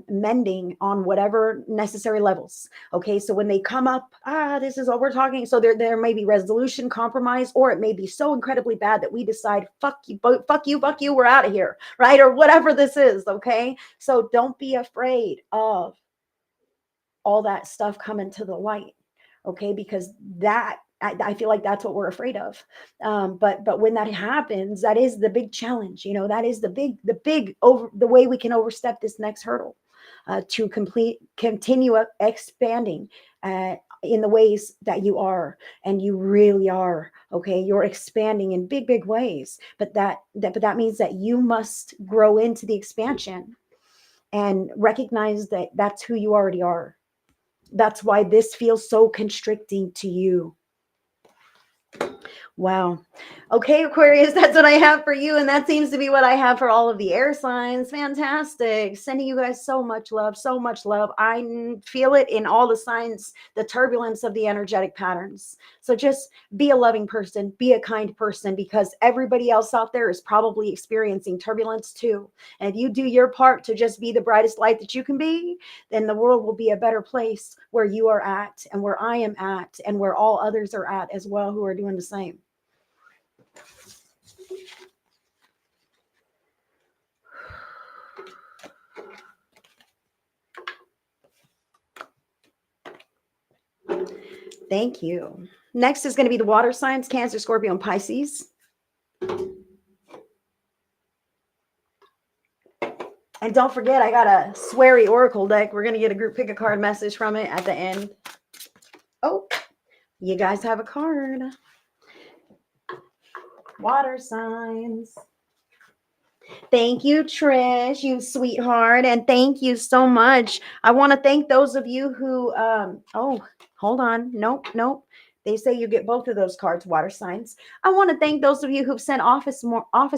Speaker 1: mending on whatever necessary levels. Okay, so when they come up, this is what we're talking, so there may be resolution, compromise, or it may be so incredibly bad that we decide, fuck you, fuck you, we're out of here, right? Or whatever this is. Okay, so don't be afraid of all that stuff coming to the light. Okay, because that, I feel like that's what we're afraid of. But when that happens, that is the big challenge. You know, that is the big over the way we can overstep this next hurdle, to continue expanding in the ways that you are, and you really are. Okay, you're expanding in big ways, but that means that you must grow into the expansion and recognize that that's who you already are. That's why this feels so constricting to you. Wow. Okay, Aquarius, that's what I have for you. And that seems to be what I have for all of the air signs. Fantastic. Sending you guys so much love, so much love. I feel it in all the signs, the turbulence of the energetic patterns. So just be a loving person, be a kind person, because everybody else out there is probably experiencing turbulence too. And if you do your part to just be the brightest light that you can be, then the world will be a better place where you are at and where I am at and where all others are at as well who are doing the same. Thank you. Next is going to be the water signs, Cancer, Scorpio, and Pisces. And don't forget, I got a sweary oracle deck. We're going to get a group pick a card message from it at the end. Oh, you guys have a card. Water signs. Thank you, Trish, you sweetheart. And thank you so much. I want to thank those of you who, oh, hold on. Nope. They say you get both of those cards, water signs. I want to thank those of you who've sent office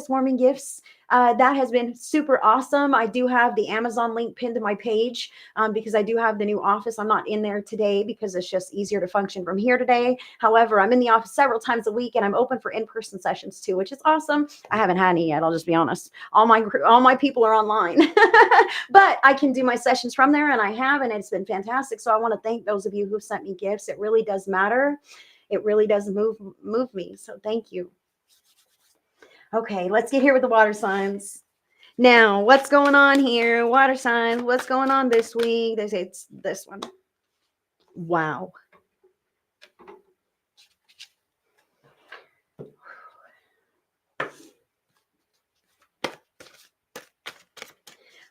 Speaker 1: warming gifts That has been super awesome. I do have the Amazon link pinned to my page because I do have the new office. I'm not in there today because it's just easier to function from here today. However, I'm in the office several times a week and I'm open for in-person sessions too, which is awesome. I haven't had any yet. I'll just be honest. All my people are online, but I can do my sessions from there, and I have, and it's been fantastic. So I want to thank those of you who sent me gifts. It really does matter. It really does move me. So thank you. Okay, let's get here with the water signs. Now, what's going on here? Water signs. What's going on this week? They say it's this one. Wow.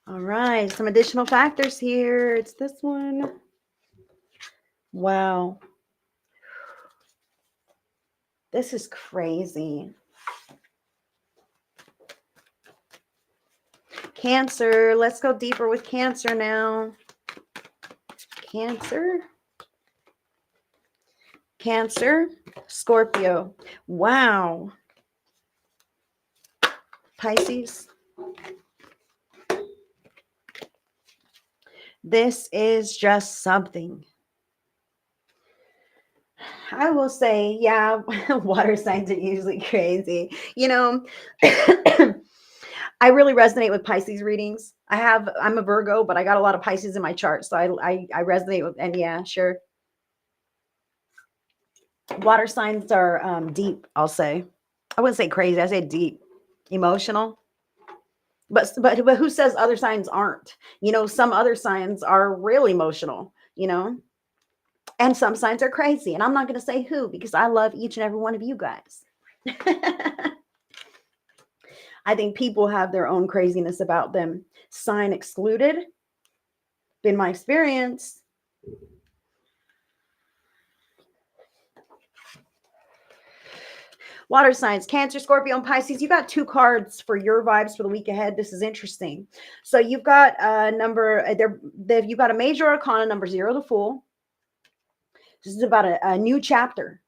Speaker 1: All right, some additional factors here. It's this one. Wow. This is crazy. Cancer. Let's go deeper with Cancer now. Cancer. Cancer. Scorpio. Wow. Pisces. This is just something. I will say, yeah, water signs are usually crazy. I really resonate with Pisces readings. I'm a Virgo, but I got a lot of Pisces in my chart. So I resonate with, and yeah, sure. Water signs are deep, I'll say. I wouldn't say crazy. I say deep, emotional. But who says other signs aren't? Some other signs are real emotional, and some signs are crazy. And I'm not going to say who because I love each and every one of you guys. I think people have their own craziness about them. Sign excluded. Been my experience. Water signs, Cancer, Scorpio, and Pisces. You got 2 cards for your vibes for the week ahead. This is interesting. So you've got a number there. You've got a major arcana number 0, the Fool. This is about a new chapter,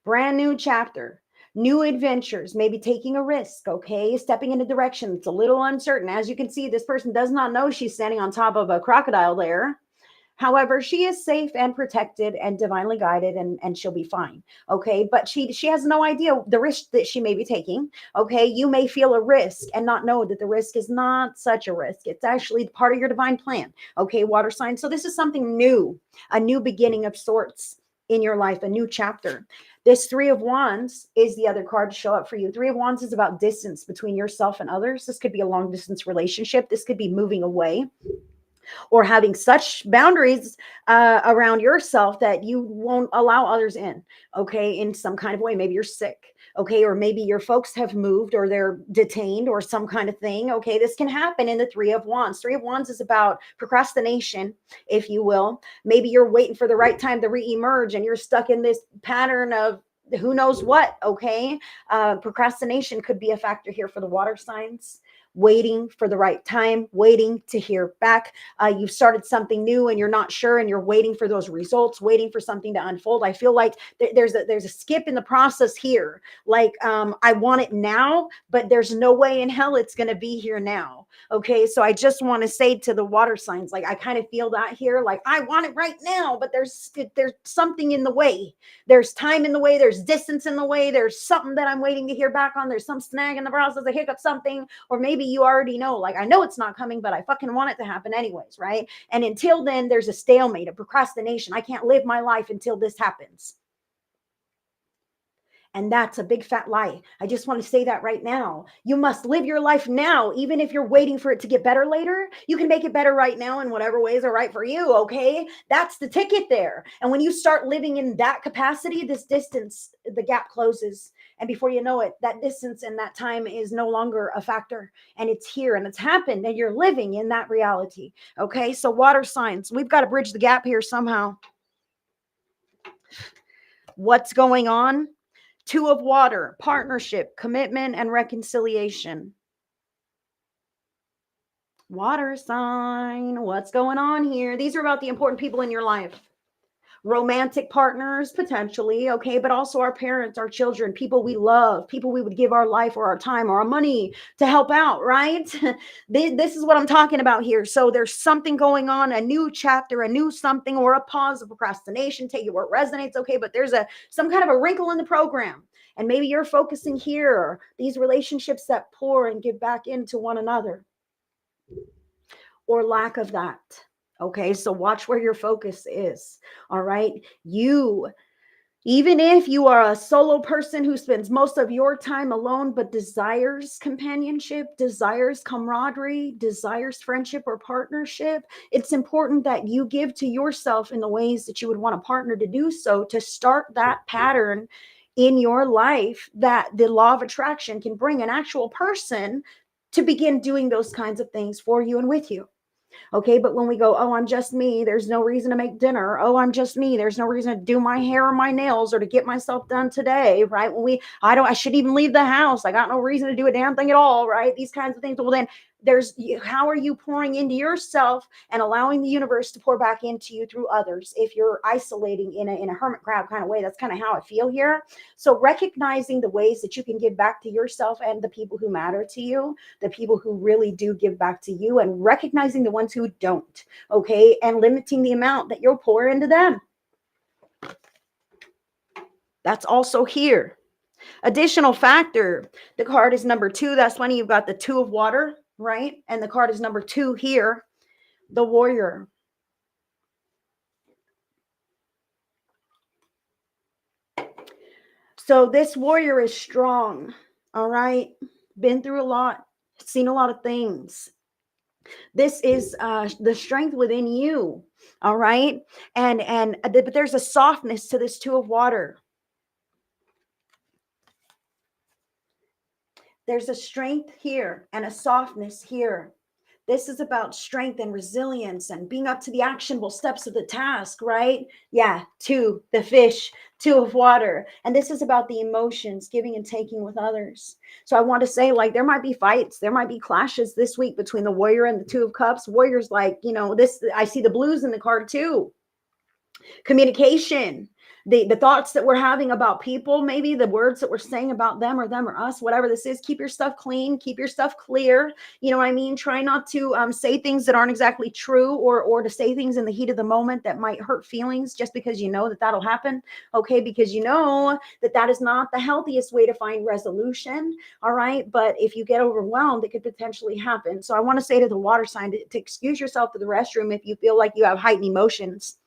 Speaker 1: brand new chapter, new adventures, maybe taking a risk. Okay, stepping in a direction that's a little uncertain. As you can see, this person does not know she's standing on top of a crocodile there. However, she is safe and protected and divinely guided, and she'll be fine. Okay. But she has no idea the risk that she may be taking. Okay. You may feel a risk and not know that the risk is not such a risk. It's actually part of your divine plan. Okay. Water sign. So this is something new, a new beginning of sorts in your life, a new chapter. This 3 of Wands is the other card to show up for you. 3 of Wands is about distance between yourself and others. This could be a long distance relationship. This could be moving away, or having such boundaries around yourself that you won't allow others in, okay, in some kind of way. Maybe you're sick, okay, or maybe your folks have moved or they're detained or some kind of thing, okay. This can happen in the 3 of Wands. 3 of Wands is about procrastination, if you will. Maybe you're waiting for the right time to re-emerge and you're stuck in this pattern of who knows what, okay. Procrastination could be a factor here for the water signs. Waiting for the right time, waiting to hear back. You've started something new and you're not sure, and you're waiting for those results, waiting for something to unfold. I feel like there's a skip in the process here. Like I want it now, but there's no way in hell it's going to be here now. Okay, so I just want to say to the water signs, like I kind of feel that here. Like I want it right now, but there's something in the way. There's time in the way. There's distance in the way. There's something that I'm waiting to hear back on. There's some snag in the process, a hiccup, something, or maybe you already know, like, I know it's not coming, but I fucking want it to happen anyways, right? And until then, there's a stalemate, a procrastination. I can't live my life until this happens. And that's a big fat lie. I just want to say that right now. You must live your life now. Even if you're waiting for it to get better later, you can make it better right now in whatever ways are right for you. Okay. That's the ticket there. And when you start living in that capacity, this distance, the gap closes. And before you know it, that distance and that time is no longer a factor. And it's here and it's happened. And you're living in that reality. Okay. So water signs, we've got to bridge the gap here somehow. What's going on? 2 of water, partnership, commitment, and reconciliation. Water sign, what's going on here? These are about the important people in your life. romantic partners, potentially, okay, but also our parents, our children, people we love, people we would give our life or our time or our money to help out, right? This is what I'm talking about here. So there's something going on, a new chapter, a new something, or a pause of procrastination. Take it where it resonates, okay, but there's some kind of a wrinkle in the program. And maybe you're focusing here, these relationships that pour and give back into one another, or lack of that. Okay, so watch where your focus is. All right, even if you are a solo person who spends most of your time alone but desires companionship, desires camaraderie, desires friendship or partnership, it's important that you give to yourself in the ways that you would want a partner to do so, to start that pattern in your life, that the law of attraction can bring an actual person to begin doing those kinds of things for you and with you. Okay, but when we go, oh, I'm just me, there's no reason to make dinner. Oh, I'm just me, there's no reason to do my hair or my nails or to get myself done today, right? When I shouldn't even leave the house. I got no reason to do a damn thing at all, right? These kinds of things. Well, then how are you pouring into yourself and allowing the universe to pour back into you through others if you're isolating in a hermit crab kind of way? That's kind of how I feel here. So recognizing the ways that you can give back to yourself and the people who matter to you, the people who really do give back to you, and recognizing the ones who don't, okay, and limiting the amount that you'll pour into them. That's also here. Additional factor, the card is number 2. That's when you've got the 2 of water, right? And the card is number 2 here, the warrior. So this warrior is strong, all right? Been through a lot, seen a lot of things. This is the strength within you, all right? But there's a softness to this 2 of water. There's a strength here and a softness here. This is about strength and resilience and being up to the actionable steps of the task, right? Yeah, 2, the fish, 2 of water. And this is about the emotions, giving and taking with others. So I want to say, like, there might be fights, there might be clashes this week between the warrior and the 2 of cups. Warrior's like, this, I see the blues in the card too. Communication, the thoughts that we're having about people, maybe the words that we're saying about them or us, whatever this is, keep your stuff clean, keep your stuff clear. You know what I mean? Try not to say things that aren't exactly true, or to say things in the heat of the moment that might hurt feelings just because you know that that'll happen. Okay, because you know that is not the healthiest way to find resolution. All right, but if you get overwhelmed, it could potentially happen. So I want to say to the water sign to excuse yourself to the restroom if you feel like you have heightened emotions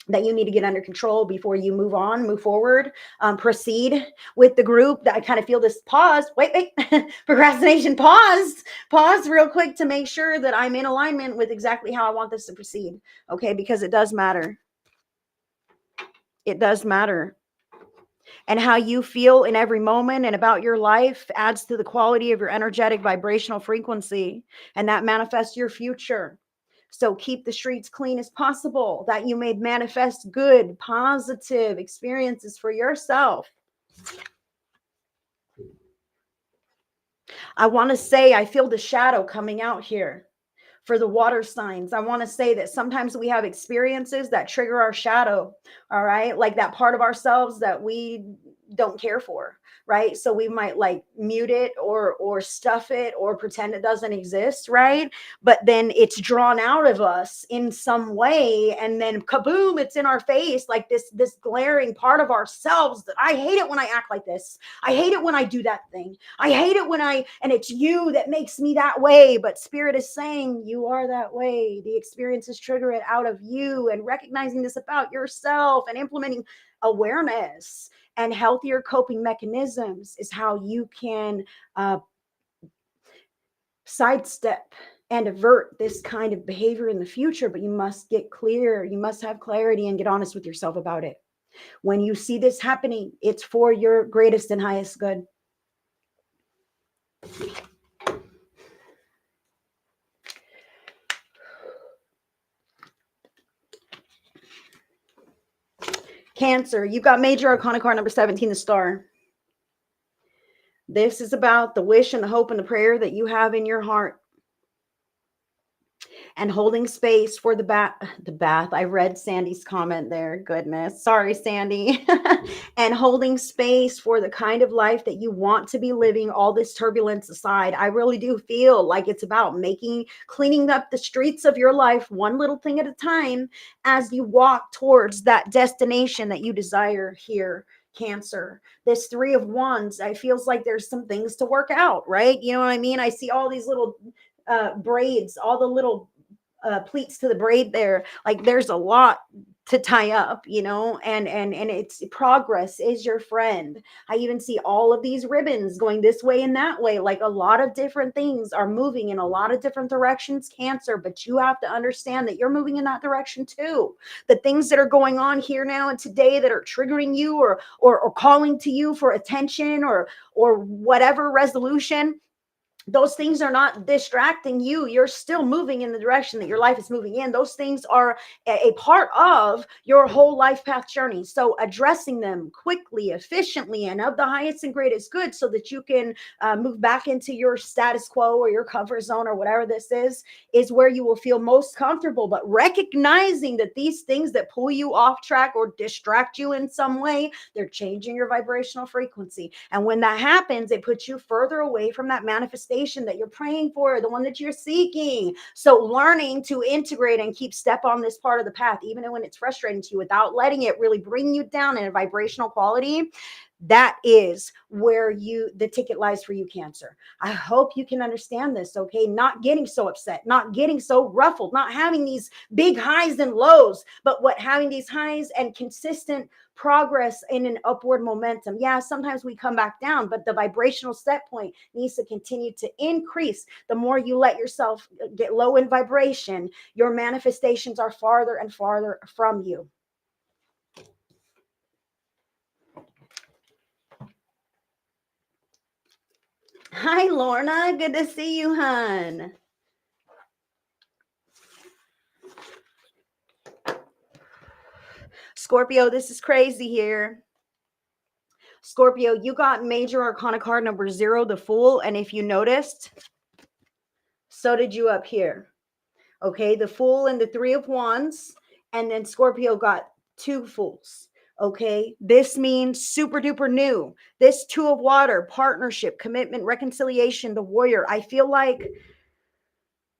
Speaker 1: that you need to get under control before you move forward, proceed with the group. That I kind of feel this pause, wait, procrastination, pause real quick to make sure that I'm in alignment with exactly how I want this to proceed. Okay, because it does matter. It does matter. And how you feel in every moment and about your life adds to the quality of your energetic vibrational frequency, and that manifests your future. So keep the streets clean as possible, that you may manifest good, positive experiences for yourself. I want to say, I feel the shadow coming out here for the water signs. I want to say that sometimes we have experiences that trigger our shadow, all right? Like that part of ourselves that we don't care for, right? So we might like mute it or stuff it or pretend it doesn't exist, right? But then it's drawn out of us in some way, and then kaboom, it's in our face, like this glaring part of ourselves that I hate it when I act like this. I hate it when I do that thing. I hate it and it's you that makes me that way. But Spirit is saying you are that way. The experiences trigger it out of you, and recognizing this about yourself and implementing awareness and healthier coping mechanisms is how you can sidestep and avert this kind of behavior in the future. But you must get clear. You must have clarity and get honest with yourself about it. When you see this happening, it's for your greatest and highest good. Cancer, you've got major arcana card number 17, the star. This is about the wish and the hope and the prayer that you have in your heart. and holding space for the bath. I read Sandy's comment there. Goodness. Sorry, Sandy. And holding space for the kind of life that you want to be living, all this turbulence aside. I really do feel like it's about cleaning up the streets of your life one little thing at a time as you walk towards that destination that you desire here. Cancer, this three of wands, I feels like there's some things to work out, right? You know what I mean? I see all these little braids, all the little pleats to the braid there. Like there's a lot to tie up, and it's progress is your friend. I even see all of these ribbons going this way and that way. Like a lot of different things are moving in a lot of different directions, Cancer, but you have to understand that you're moving in that direction too. The things that are going on here now and today that are triggering you or calling to you for attention or whatever resolution, those things are not distracting you. You're still moving in the direction that your life is moving in. Those things are a part of your whole life path journey. So addressing them quickly, efficiently, and of the highest and greatest good so that you can move back into your status quo or your comfort zone or whatever this is where you will feel most comfortable. But recognizing that these things that pull you off track or distract you in some way, they're changing your vibrational frequency. And when that happens, it puts you further away from that manifestation that you're praying for, the one that you're seeking. So learning to integrate and keep step on this part of the path, even when it's frustrating to you, without letting it really bring you down in a vibrational quality, that is where the ticket lies for you, Cancer. I hope you can understand this, okay? Not getting so upset, not getting so ruffled, not having these big highs and lows, but having these highs and consistent progress in an upward momentum. Yeah, sometimes we come back down, but the vibrational set point needs to continue to increase. The more you let yourself get low in vibration, your manifestations are farther and farther from you. Hi, Lorna. Good to see you, hon. Scorpio, this is crazy here. Scorpio, you got major arcana card number 0, the Fool. And if you noticed, so did you up here. Okay, the Fool and the 3 of Wands. And then Scorpio got 2 Fools. Okay, this means super duper new. This 2 of Water, partnership, commitment, reconciliation, the Warrior. I feel like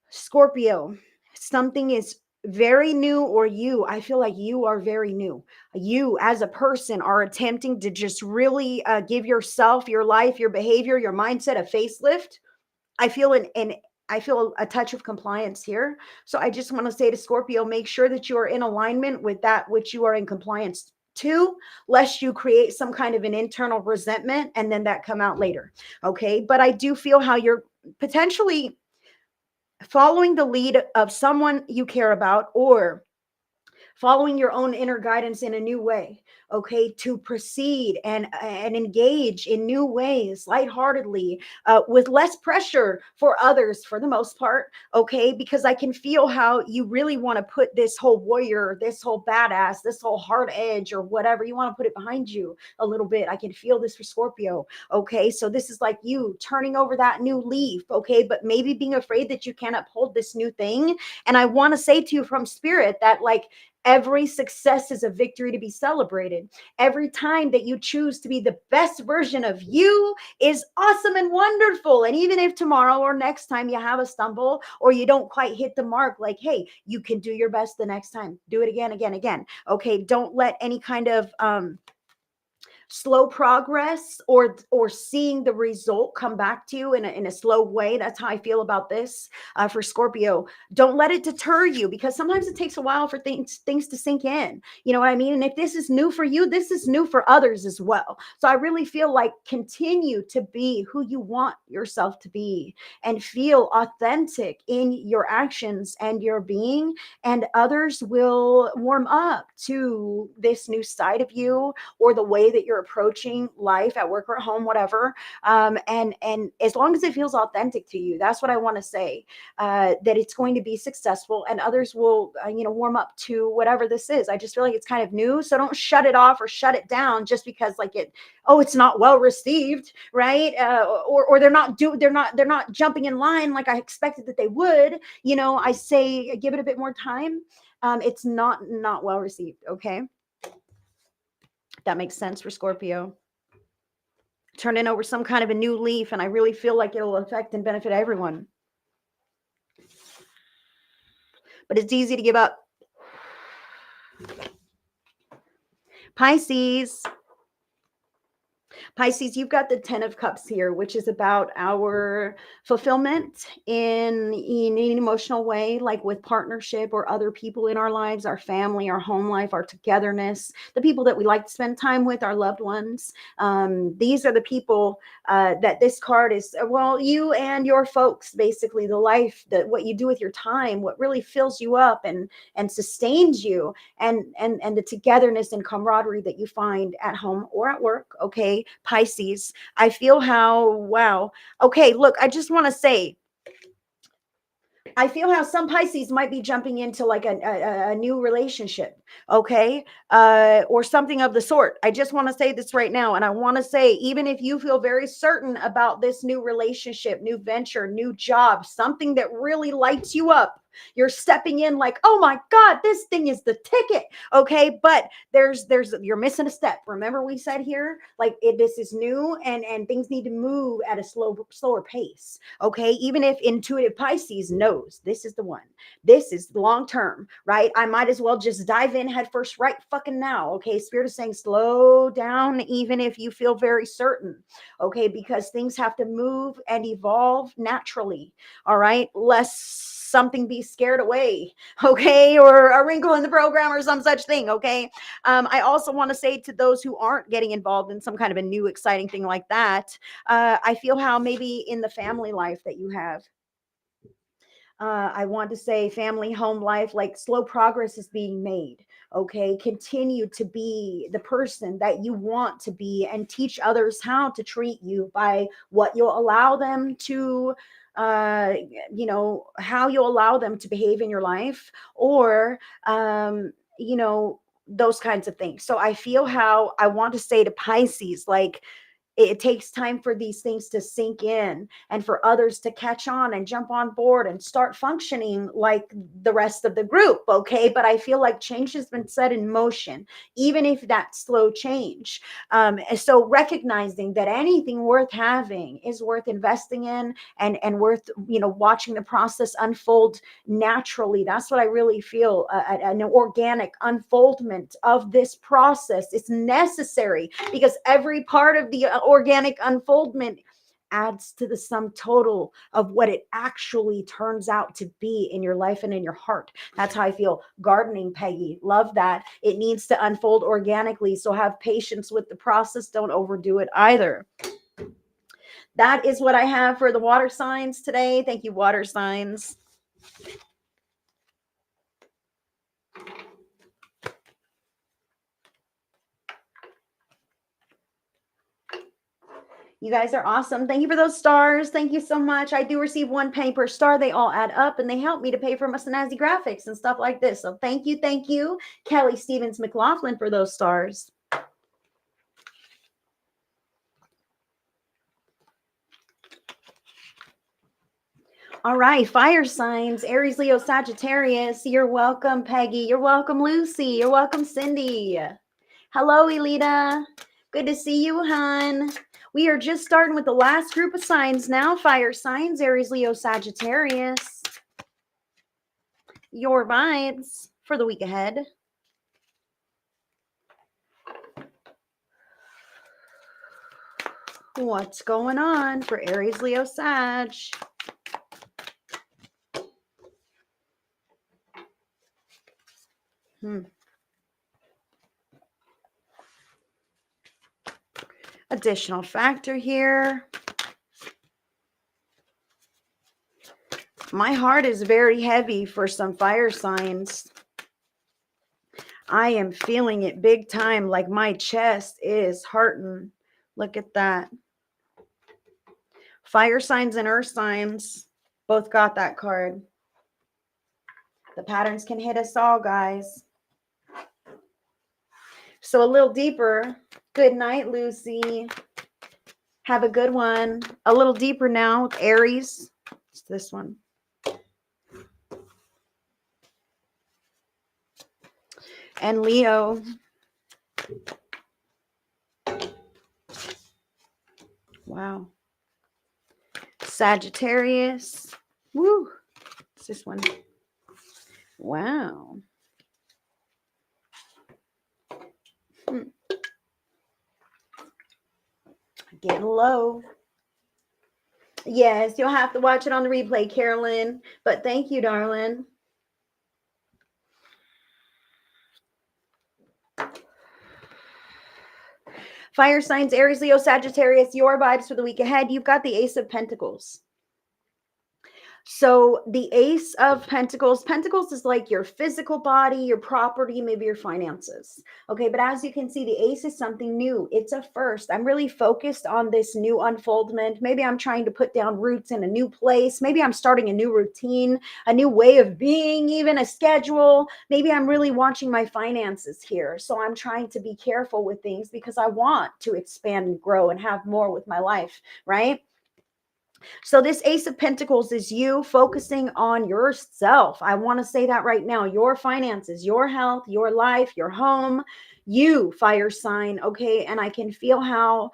Speaker 1: Scorpio, something is very new, or I feel like you are very new. You as a person are attempting to just really give yourself, your life, your behavior, your mindset a facelift. I feel I feel a touch of compliance here. So I just want to say to Scorpio, make sure that you are in alignment with that which you are in compliance to, lest you create some kind of an internal resentment and then that come out later. Okay. But I do feel how you're potentially following the lead of someone you care about, or following your own inner guidance in a new way, okay, to proceed and engage in new ways lightheartedly, with less pressure for others for the most part, okay, because I can feel how you really want to put this whole warrior, this whole badass, this whole hard edge or whatever, you want to put it behind you a little bit. I can feel this for Scorpio, okay, so this is like you turning over that new leaf, okay, but maybe being afraid that you can't uphold this new thing. And I want to say to you from spirit that, like, every success is a victory to be celebrated. Every time that you choose to be the best version of you is awesome and wonderful. And even if tomorrow or next time you have a stumble or you don't quite hit the mark, like, hey, you can do your best the next time. Do it again, again, again. Okay, don't let any kind of slow progress or seeing the result come back to you in a slow way. That's how I feel about this for Scorpio. Don't let it deter you, because sometimes it takes a while for things to sink in. You know what I mean? And if this is new for you, this is new for others as well. So I really feel like continue to be who you want yourself to be and feel authentic in your actions and your being, and others will warm up to this new side of you or the way that you're approaching life at work or at home, whatever. And as long as it feels authentic to you, that's what I want to say, that it's going to be successful, and others will, warm up to whatever this is. I just feel like it's kind of new. So don't shut it off or shut it down just because it's not well received, right? Or they're not jumping in line like I expected that they would. I say give it a bit more time. It's not well received. Okay, that makes sense for Scorpio. Turning over some kind of a new leaf, and I really feel like it'll affect and benefit everyone. But it's easy to give up. Pisces, you've got the 10 of Cups here, which is about our fulfillment in an emotional way, like with partnership or other people in our lives, our family, our home life, our togetherness, the people that we like to spend time with, our loved ones. These are the people that this card is, well, you and your folks, basically the life, what you do with your time, what really fills you up and sustains you, and the togetherness and camaraderie that you find at home or at work. Okay, Pisces, I feel wow. Okay, look, I just want to say, I feel how some Pisces might be jumping into like a new relationship, okay, or something of the sort. I just want to say this right now, and I want to say, even if you feel very certain about this new relationship, new venture, new job, something that really lights you up, you're stepping in like, oh my God, this thing is the ticket, okay? But you're missing a step. Remember we said here, like this is new, and things need to move at a slower pace, okay? Even if intuitive Pisces knows this is the one, this is long term, right? I might as well just dive in head first right fucking now, okay? Spirit is saying slow down, even if you feel very certain, okay? Because things have to move and evolve naturally, all right? Less something be scared away, okay, or a wrinkle in the program or some such thing, okay? I also want to say to those who aren't getting involved in some kind of a new exciting thing like that, I feel how maybe in the family life that you have, I want to say family, home life, like slow progress is being made. Okay. Continue to be the person that you want to be, and teach others how to treat you by what you'll allow them to, how you'll allow them to behave in your life, or, those kinds of things. So I feel how I want to say to Pisces, like, it takes time for these things to sink in and for others to catch on and jump on board and start functioning like the rest of the group. Okay. But I feel like change has been set in motion, even if that's slow change. So recognizing that anything worth having is worth investing in, and worth, watching the process unfold naturally. That's what I really feel, an organic unfoldment of this process. It's necessary because every part of the organic unfoldment adds to the sum total of what it actually turns out to be in your life and in your heart. That's how I feel. Gardening, Peggy, love that. It needs to unfold organically, so have patience with the process. Don't overdo it either. That is what I have for the water signs today. Thank you, water signs. You guys are awesome. Thank you for those stars. Thank you so much. I do receive 1 penny per star. They all add up, and they help me to pay for my snazzy graphics and stuff like this. So thank you, Kelly Stevens McLaughlin, for those stars. All right, fire signs, Aries, Leo, Sagittarius. You're welcome, Peggy. You're welcome, Lucy. You're welcome, Cindy. Hello, Elita. Good to see you, hon. We are just starting with the last group of signs now. Fire signs, Aries, Leo, Sagittarius. Your vibes for the week ahead. What's going on for Aries, Leo, Sag? Additional factor here. My heart is very heavy for some fire signs. I am feeling it big time, like my chest is hurting. Look at that. Fire signs and earth signs both got that card. The patterns can hit us all, guys. So a little deeper. Good night, Lucy. Have a good one. A little deeper now with Aries. It's this one. And Leo. Wow. Sagittarius. Woo. It's this one. Wow. Getting low. Yes, you'll have to watch it on the replay, Carolyn. But thank you, darling. Fire signs, Aries, Leo, Sagittarius, your vibes for the week ahead. You've got the Ace of Pentacles. So the Ace of Pentacles is like your physical body, your property, maybe your finances. Okay, but as you can see, the Ace is something new. It's a first. I'm really focused on this new unfoldment. Maybe I'm trying to put down roots in a new place. Maybe I'm starting a new routine, a new way of being, even a schedule. Maybe I'm really watching my finances here. So I'm trying to be careful with things because I want to expand and grow and have more with my life, right? So this Ace of Pentacles is you focusing on yourself. I want to say that right now. Your finances, your health, your life, your home, you, fire sign. Okay. And I can feel how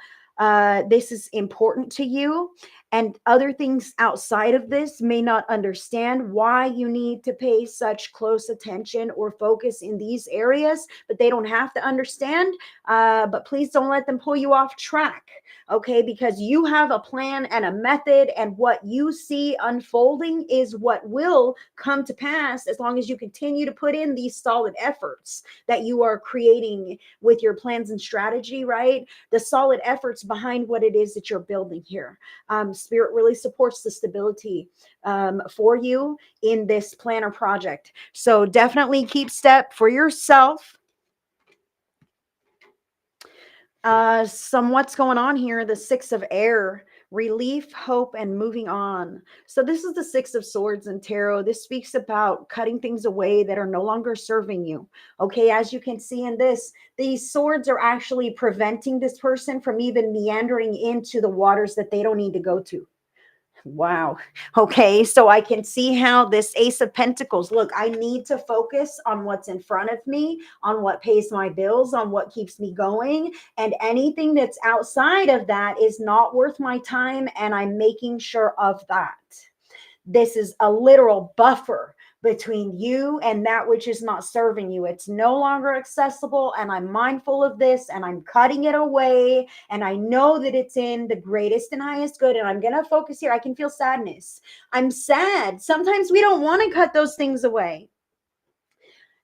Speaker 1: this is important to you. And other things outside of this may not understand why you need to pay such close attention or focus in these areas, but they don't have to understand. But please don't let them pull you off track. Okay, because you have a plan and a method, and what you see unfolding is what will come to pass as long as you continue to put in these solid efforts that you are creating with your plans and strategy, right? The solid efforts behind what it is that you're building here. Spirit really supports the stability for you in this planner project. So definitely keep step for yourself. What's going on here? The Six of Air, relief, hope, and moving on. So this is the Six of Swords in tarot. This speaks about cutting things away that are no longer serving you. Okay, as you can see in this, these swords are actually preventing this person from even meandering into the waters that they don't need to go to. Wow. Okay. So I can see how this Ace of Pentacles, look, I need to focus on what's in front of me, on what pays my bills, on what keeps me going. And anything that's outside of that is not worth my time. And I'm making sure of that. This is a literal buffer between you and that which is not serving you. It's no longer accessible, and I'm mindful of this, and I'm cutting it away, and I know that it's in the greatest and highest good, and I'm going to focus here. I can feel sadness. I'm sad. Sometimes we don't want to cut those things away.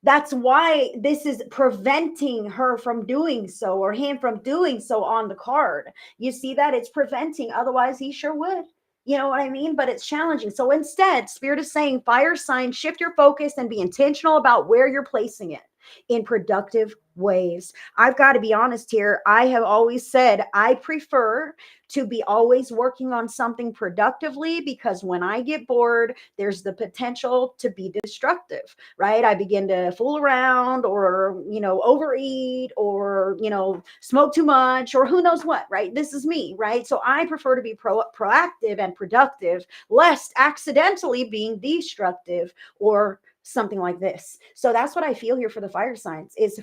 Speaker 1: That's why this is preventing her from doing so, or him from doing so on the card. You see that? It's preventing. Otherwise, he sure would. You know what I mean? But it's challenging. So instead, Spirit is saying, fire sign, shift your focus and be intentional about where you're placing it in productive ways. I've got to be honest here. I have always said I prefer to be always working on something productively, because when I get bored, there's the potential to be destructive, right? I begin to fool around, or, overeat, or, smoke too much, or who knows what, right? This is me, right? So I prefer to be proactive and productive, lest accidentally being destructive or something like this. So that's what I feel here for the fire signs is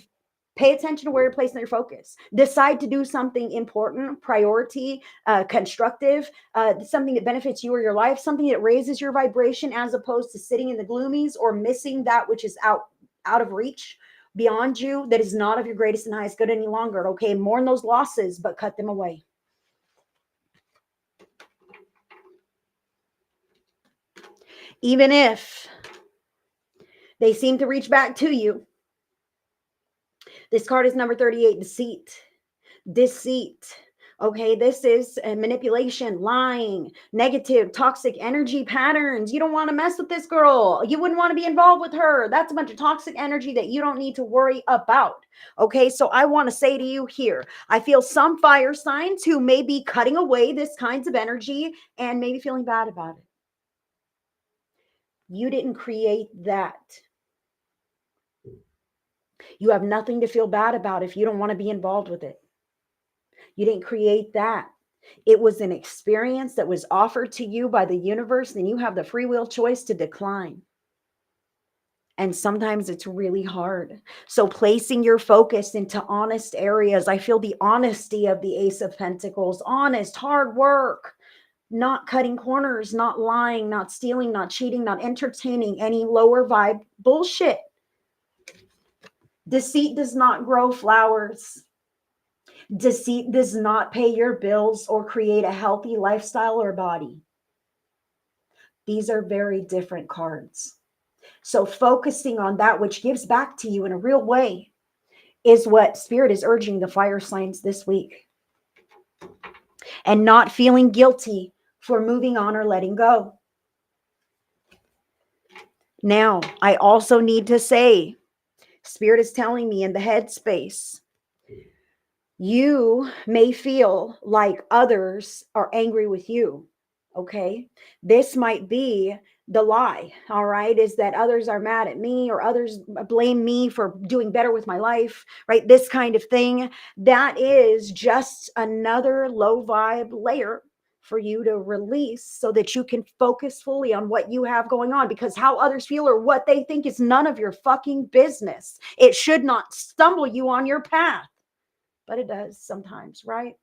Speaker 1: pay attention to where you're placing your focus. Decide to do something important, priority, constructive, something that benefits you or your life, something that raises your vibration, as opposed to sitting in the gloomies or missing that which is out of reach, beyond you, that is not of your greatest and highest good any longer. Okay, mourn those losses, but cut them away. Even if they seem to reach back to you. This card is number 38, deceit. Deceit. Okay, this is manipulation, lying, negative, toxic energy patterns. You don't want to mess with this girl. You wouldn't want to be involved with her. That's a bunch of toxic energy that you don't need to worry about. Okay, so I want to say to you here, I feel some fire signs who may be cutting away this kinds of energy and maybe feeling bad about it. You didn't create that. You have nothing to feel bad about if you don't want to be involved with it. You didn't create that. It was an experience that was offered to you by the universe, and you have the free will choice to decline. And sometimes it's really hard. So placing your focus into honest areas, I feel the honesty of the Ace of Pentacles, honest, hard work, not cutting corners, not lying, not stealing, not cheating, not entertaining any lower vibe bullshit. Deceit does not grow flowers. Deceit does not pay your bills or create a healthy lifestyle or body. These are very different cards. So focusing on that which gives back to you in a real way is what Spirit is urging the fire signs this week. And not feeling guilty for moving on or letting go. Now, I also need to say, Spirit is telling me in the headspace, you may feel like others are angry with you. Okay. This might be the lie. All right. Is that others are mad at me or others blame me for doing better with my life. Right. This kind of thing. That is just another low vibe layer for you to release so that you can focus fully on what you have going on, because how others feel or what they think is none of your fucking business. It should not stumble you on your path. But it does sometimes, right?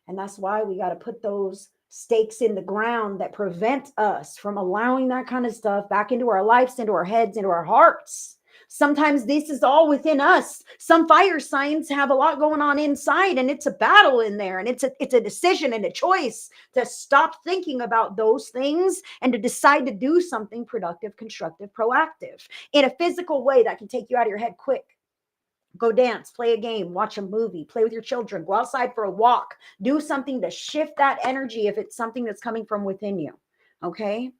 Speaker 1: And that's why we got to put those stakes in the ground that prevent us from allowing that kind of stuff back into our lives, into our heads, into our hearts. Sometimes this is all within us. Some fire signs have a lot going on inside, and it's a battle in there, and it's a decision and a choice to stop thinking about those things and to decide to do something productive, constructive, proactive in a physical way that can take you out of your head quick. Go dance, play a game, watch a movie, play with your children, go outside for a walk, do something to shift that energy if it's something that's coming from within you. Okay.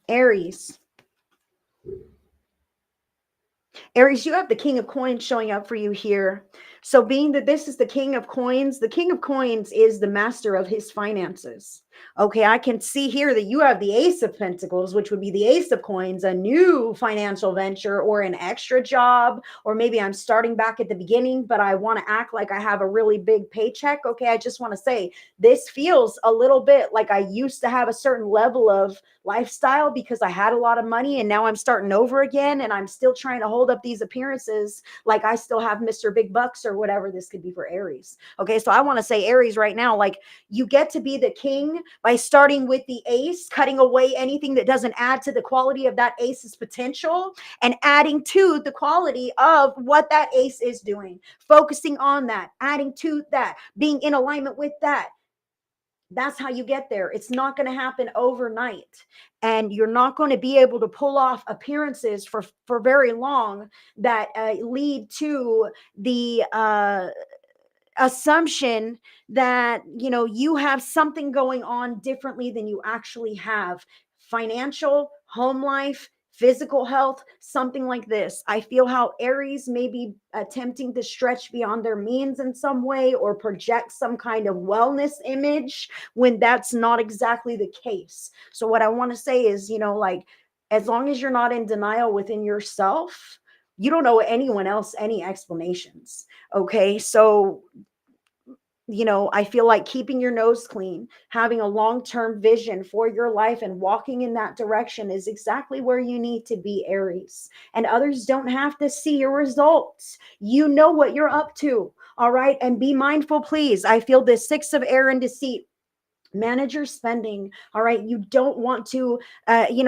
Speaker 1: Aries. Aries, you have the King of Coins showing up for you here. So being that this is the King of Coins is the master of his finances. Okay, I can see here that you have the Ace of Pentacles, which would be the Ace of Coins, a new financial venture or an extra job, or maybe I'm starting back at the beginning, but I want to act like I have a really big paycheck. Okay, I just want to say this feels a little bit like I used to have a certain level of lifestyle because I had a lot of money, and now I'm starting over again, and I'm still trying to hold up these appearances like I still have Mr. Big Bucks or whatever this could be for Aries. Okay, so I want to say Aries right now, like you get to be the king by starting with the ace, cutting away anything that doesn't add to the quality of that ace's potential and adding to the quality of what that ace is doing, focusing on that, adding to that, being in alignment with that. That's how you get there. It's not going to happen overnight, and you're not going to be able to pull off appearances for very long that lead to the assumption that you have something going on differently than you actually have. Financial, home life, physical health, something like this. I feel how Aries may be attempting to stretch beyond their means in some way or project some kind of wellness image when that's not exactly the case. So what I want to say is, like, as long as you're not in denial within yourself, you don't owe anyone else any explanations. Okay, so I feel like keeping your nose clean, having a long-term vision for your life and walking in that direction is exactly where you need to be, Aries. And others don't have to see your results. You know what you're up to. All right. And be mindful, please. I feel this Six of Air and Deceit. Manage your spending. All right. You don't want to,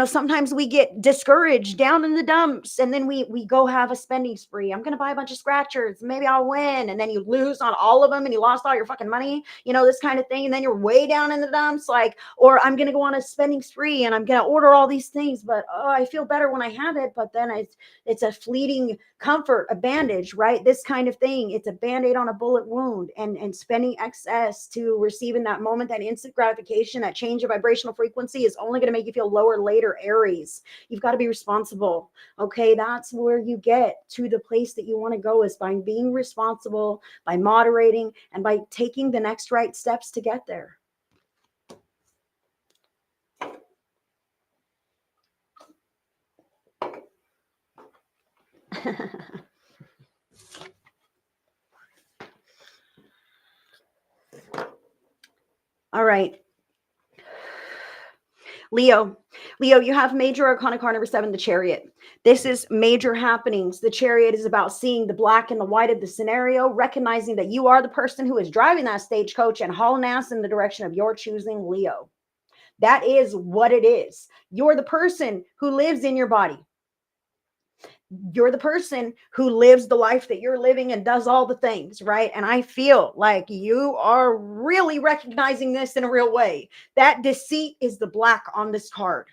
Speaker 1: sometimes we get discouraged down in the dumps, and then we go have a spending spree. I'm going to buy a bunch of scratchers. Maybe I'll win. And then you lose on all of them and you lost all your fucking money, this kind of thing. And then you're way down in the dumps. Like, or I'm going to go on a spending spree and I'm going to order all these things, but I feel better when I have it. But then it's a fleeting comfort, a bandage, right? This kind of thing. It's a band-aid on a bullet wound, and spending excess to receive in that moment, that instant gratification, that change of vibrational frequency is only going to make you feel lower later, Aries. You've got to be responsible. Okay. That's where you get to the place that you want to go, is by being responsible, by moderating, and by taking the next right steps to get there. All right. Leo, you have major arcana card number 7, the Chariot. This is major happenings. The Chariot is about seeing the black and the white of the scenario, recognizing that you are the person who is driving that stagecoach and hauling ass in the direction of your choosing, Leo. That is what it is. You're the person who lives in your body. You're the person who lives the life that you're living and does all the things, right? And I feel like you are really recognizing this in a real way. That deceit is the black on this card.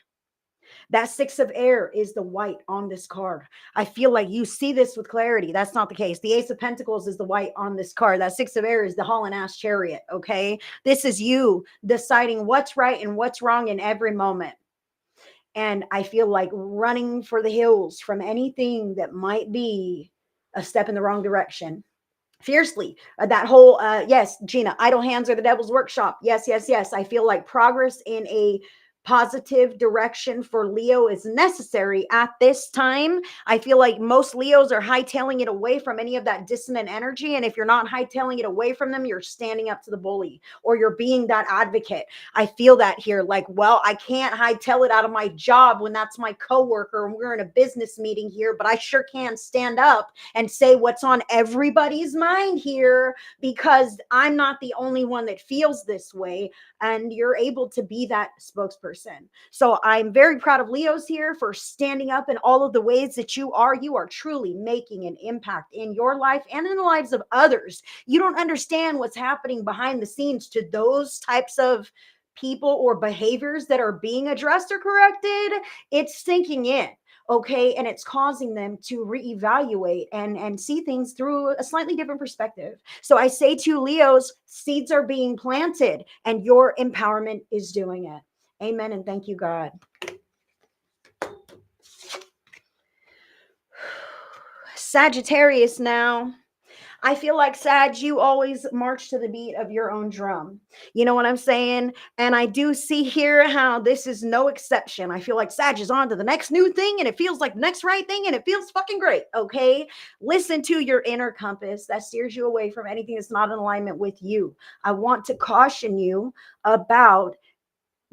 Speaker 1: That 6 of air is the white on this card. I feel like you see this with clarity. That's not the case. The Ace of Pentacles is the white on this card. That 6 of air is the hauling ass Chariot. Okay. This is you deciding what's right and what's wrong in every moment. And I feel like running for the hills from anything that might be a step in the wrong direction. Fiercely. That whole, yes, Gina, idle hands are the devil's workshop. Yes, yes, yes. I feel like progress in a positive direction for Leo is necessary at this time. I feel like most Leos are hightailing it away from any of that dissonant energy. And if you're not hightailing it away from them, you're standing up to the bully, or you're being that advocate. I feel that here. Like, well, I can't hightail it out of my job when that's my coworker and we're in a business meeting here, but I sure can stand up and say what's on everybody's mind here, because I'm not the only one that feels this way. And you're able to be that spokesperson. So I'm very proud of Leos here for standing up in all of the ways that you are. You are truly making an impact in your life and in the lives of others. You don't understand what's happening behind the scenes to those types of people or behaviors that are being addressed or corrected. It's sinking in. Okay. And it's causing them to reevaluate and see things through a slightly different perspective. So I say to Leos, seeds are being planted and your empowerment is doing it. Amen. And thank you, God. Sagittarius now. I feel like, Sag, you always march to the beat of your own drum. You know what I'm saying? And I do see here how this is no exception. I feel like Sag is on to the next new thing, and it feels like the next right thing, and it feels fucking great. Okay. Listen to your inner compass that steers you away from anything that's not in alignment with you. I want to caution you about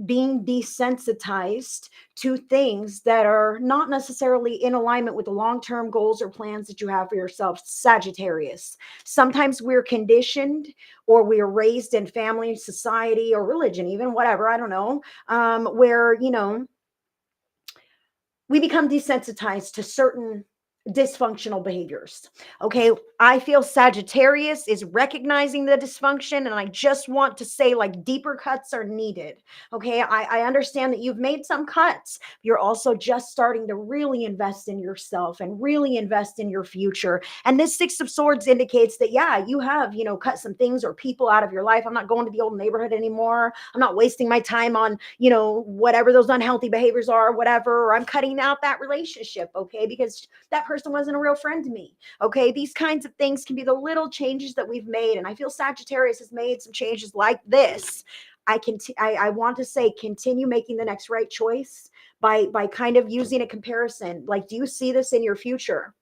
Speaker 1: being desensitized to things that are not necessarily in alignment with the long-term goals or plans that you have for yourself, Sagittarius. Sometimes we're conditioned, or we're raised in family, society, or religion, even whatever, I don't know, where, we become desensitized to certain dysfunctional behaviors. Okay. I feel Sagittarius is recognizing the dysfunction, and I just want to say, like, deeper cuts are needed. Okay. I understand that you've made some cuts. You're also just starting to really invest in yourself and really invest in your future. And this 6 of Swords indicates that, yeah, you have, cut some things or people out of your life. I'm not going to the old neighborhood anymore. I'm not wasting my time on, whatever those unhealthy behaviors are, whatever, or I'm cutting out that relationship. Okay. Because that person wasn't a real friend to me. Okay. These kinds of things can be the little changes that we've made. And I feel Sagittarius has made some changes like this. I want to say, continue making the next right choice by kind of using a comparison. Like, do you see this in your future?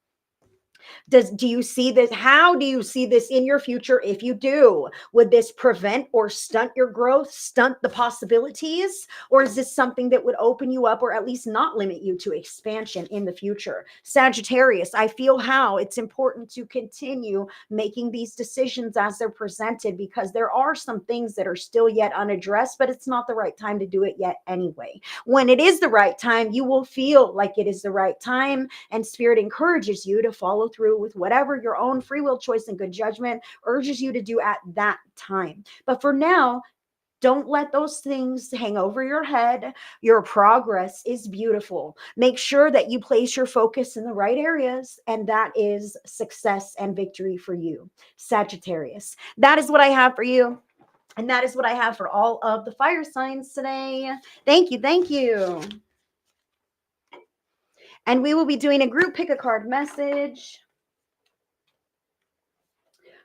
Speaker 1: Do you see this? How do you see this in your future? If you do, would this prevent or stunt your growth, stunt the possibilities? Or is this something that would open you up or at least not limit you to expansion in the future? Sagittarius, I feel how it's important to continue making these decisions as they're presented, because there are some things that are still yet unaddressed, but it's not the right time to do it yet anyway. When it is the right time, you will feel like it is the right time, and Spirit encourages you to follow through with whatever your own free will choice and good judgment urges you to do at that time. But for now, don't let those things hang over your head. Your progress is beautiful. Make sure that you place your focus in the right areas, and that is success and victory for you, Sagittarius. That is what I have for you. And that is what I have for all of the fire signs today. Thank you. Thank you. And we will be doing a group pick a card message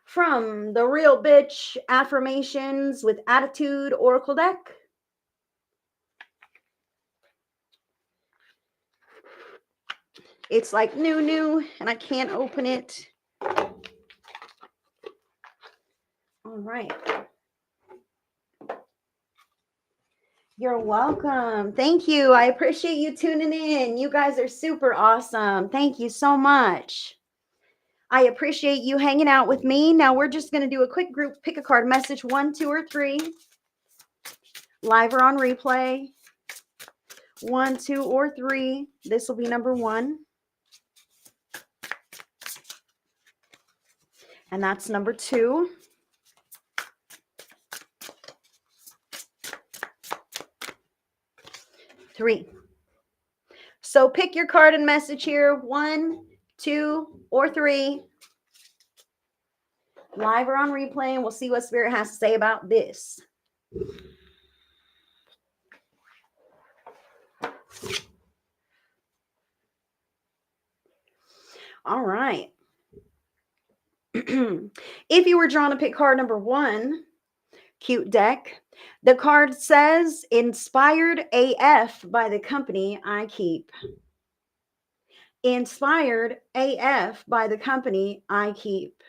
Speaker 1: from the Real Bitch Affirmations with Attitude Oracle deck. It's like new, and I can't open it. All right. You're welcome. Thank you. I appreciate you tuning in. You guys are super awesome. Thank you so much. I appreciate you hanging out with me. Now we're just going to do a quick group pick a card message, 1, 2, or 3. Live or on replay. 1, 2, or 3. This will be number 1. And that's number 2. Three. So pick your card and message here. 1, 2, or 3. Live or on replay, and we'll see what Spirit has to say about this. All right. If you were drawn to pick card number 1, cute deck. The card says, Inspired AF by the company I keep. Inspired AF by the company I keep.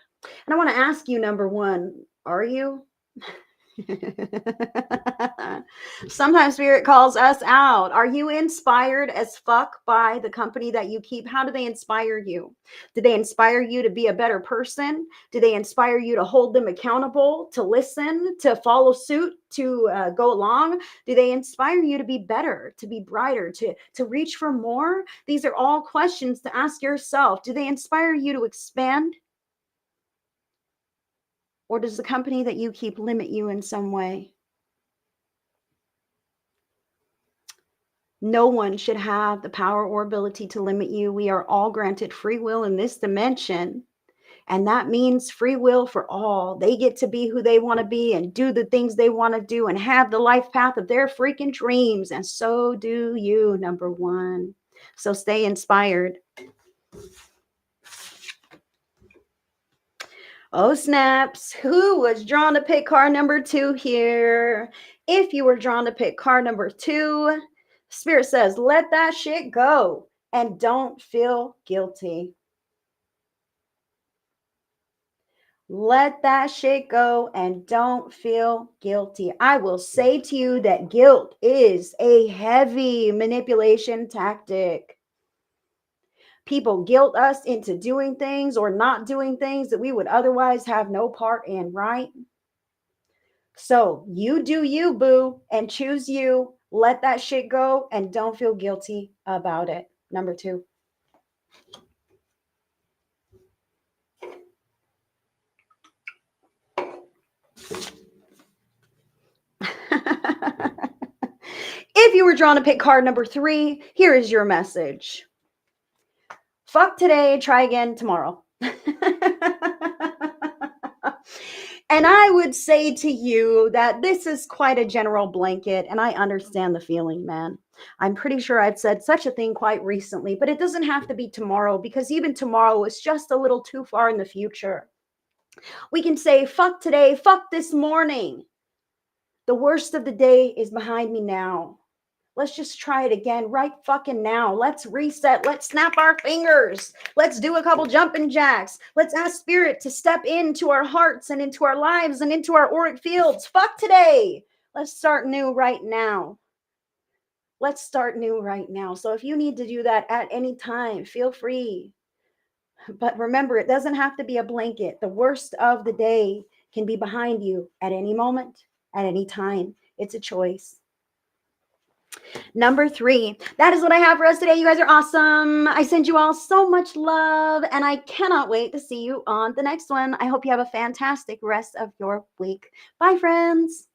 Speaker 1: And I want to ask you, number 1, are you? Sometimes Spirit calls us out. Are you inspired as fuck by the company that you keep? How do they inspire you? Do they inspire you to be a better person? Do they inspire you to hold them accountable, to listen, to follow suit, to go along? Do they inspire you to be better, to be brighter, to reach for more? These are all questions to ask yourself. Do they inspire you to expand? Or does the company that you keep limit you in some way? No one should have the power or ability to limit you. We are all granted free will in this dimension. And that means free will for all. They get to be who they want to be and do the things they want to do and have the life path of their freaking dreams. And so do you, number 1. So stay inspired. Oh, snaps. Who was drawn to pick card number 2 here? If you were drawn to pick card number 2, Spirit says, let that shit go and don't feel guilty. Let that shit go and don't feel guilty. I will say to you that guilt is a heavy manipulation tactic. People guilt us into doing things or not doing things that we would otherwise have no part in, right? So you do you, boo, and choose you. Let that shit go and don't feel guilty about it. Number 2. If you were drawn to pick card number 3, here is your message. Fuck today, try again tomorrow. And I would say to you that this is quite a general blanket, and I understand the feeling, man. I'm pretty sure I've said such a thing quite recently, but it doesn't have to be tomorrow, because even tomorrow is just a little too far in the future. We can say, fuck today, fuck this morning. The worst of the day is behind me now. Let's just try it again right fucking now. Let's reset. Let's snap our fingers. Let's do a couple jumping jacks. Let's ask spirit to step into our hearts and into our lives and into our auric fields. Fuck today. Let's start new right now. Let's start new right now. So if you need to do that at any time, feel free. But remember, it doesn't have to be a blanket. The worst of the day can be behind you at any moment, at any time. It's a choice. Number 3, that is what I have for us today. You guys are awesome. I send you all so much love, and I cannot wait to see you on the next one. I hope you have a fantastic rest of your week. Bye, friends.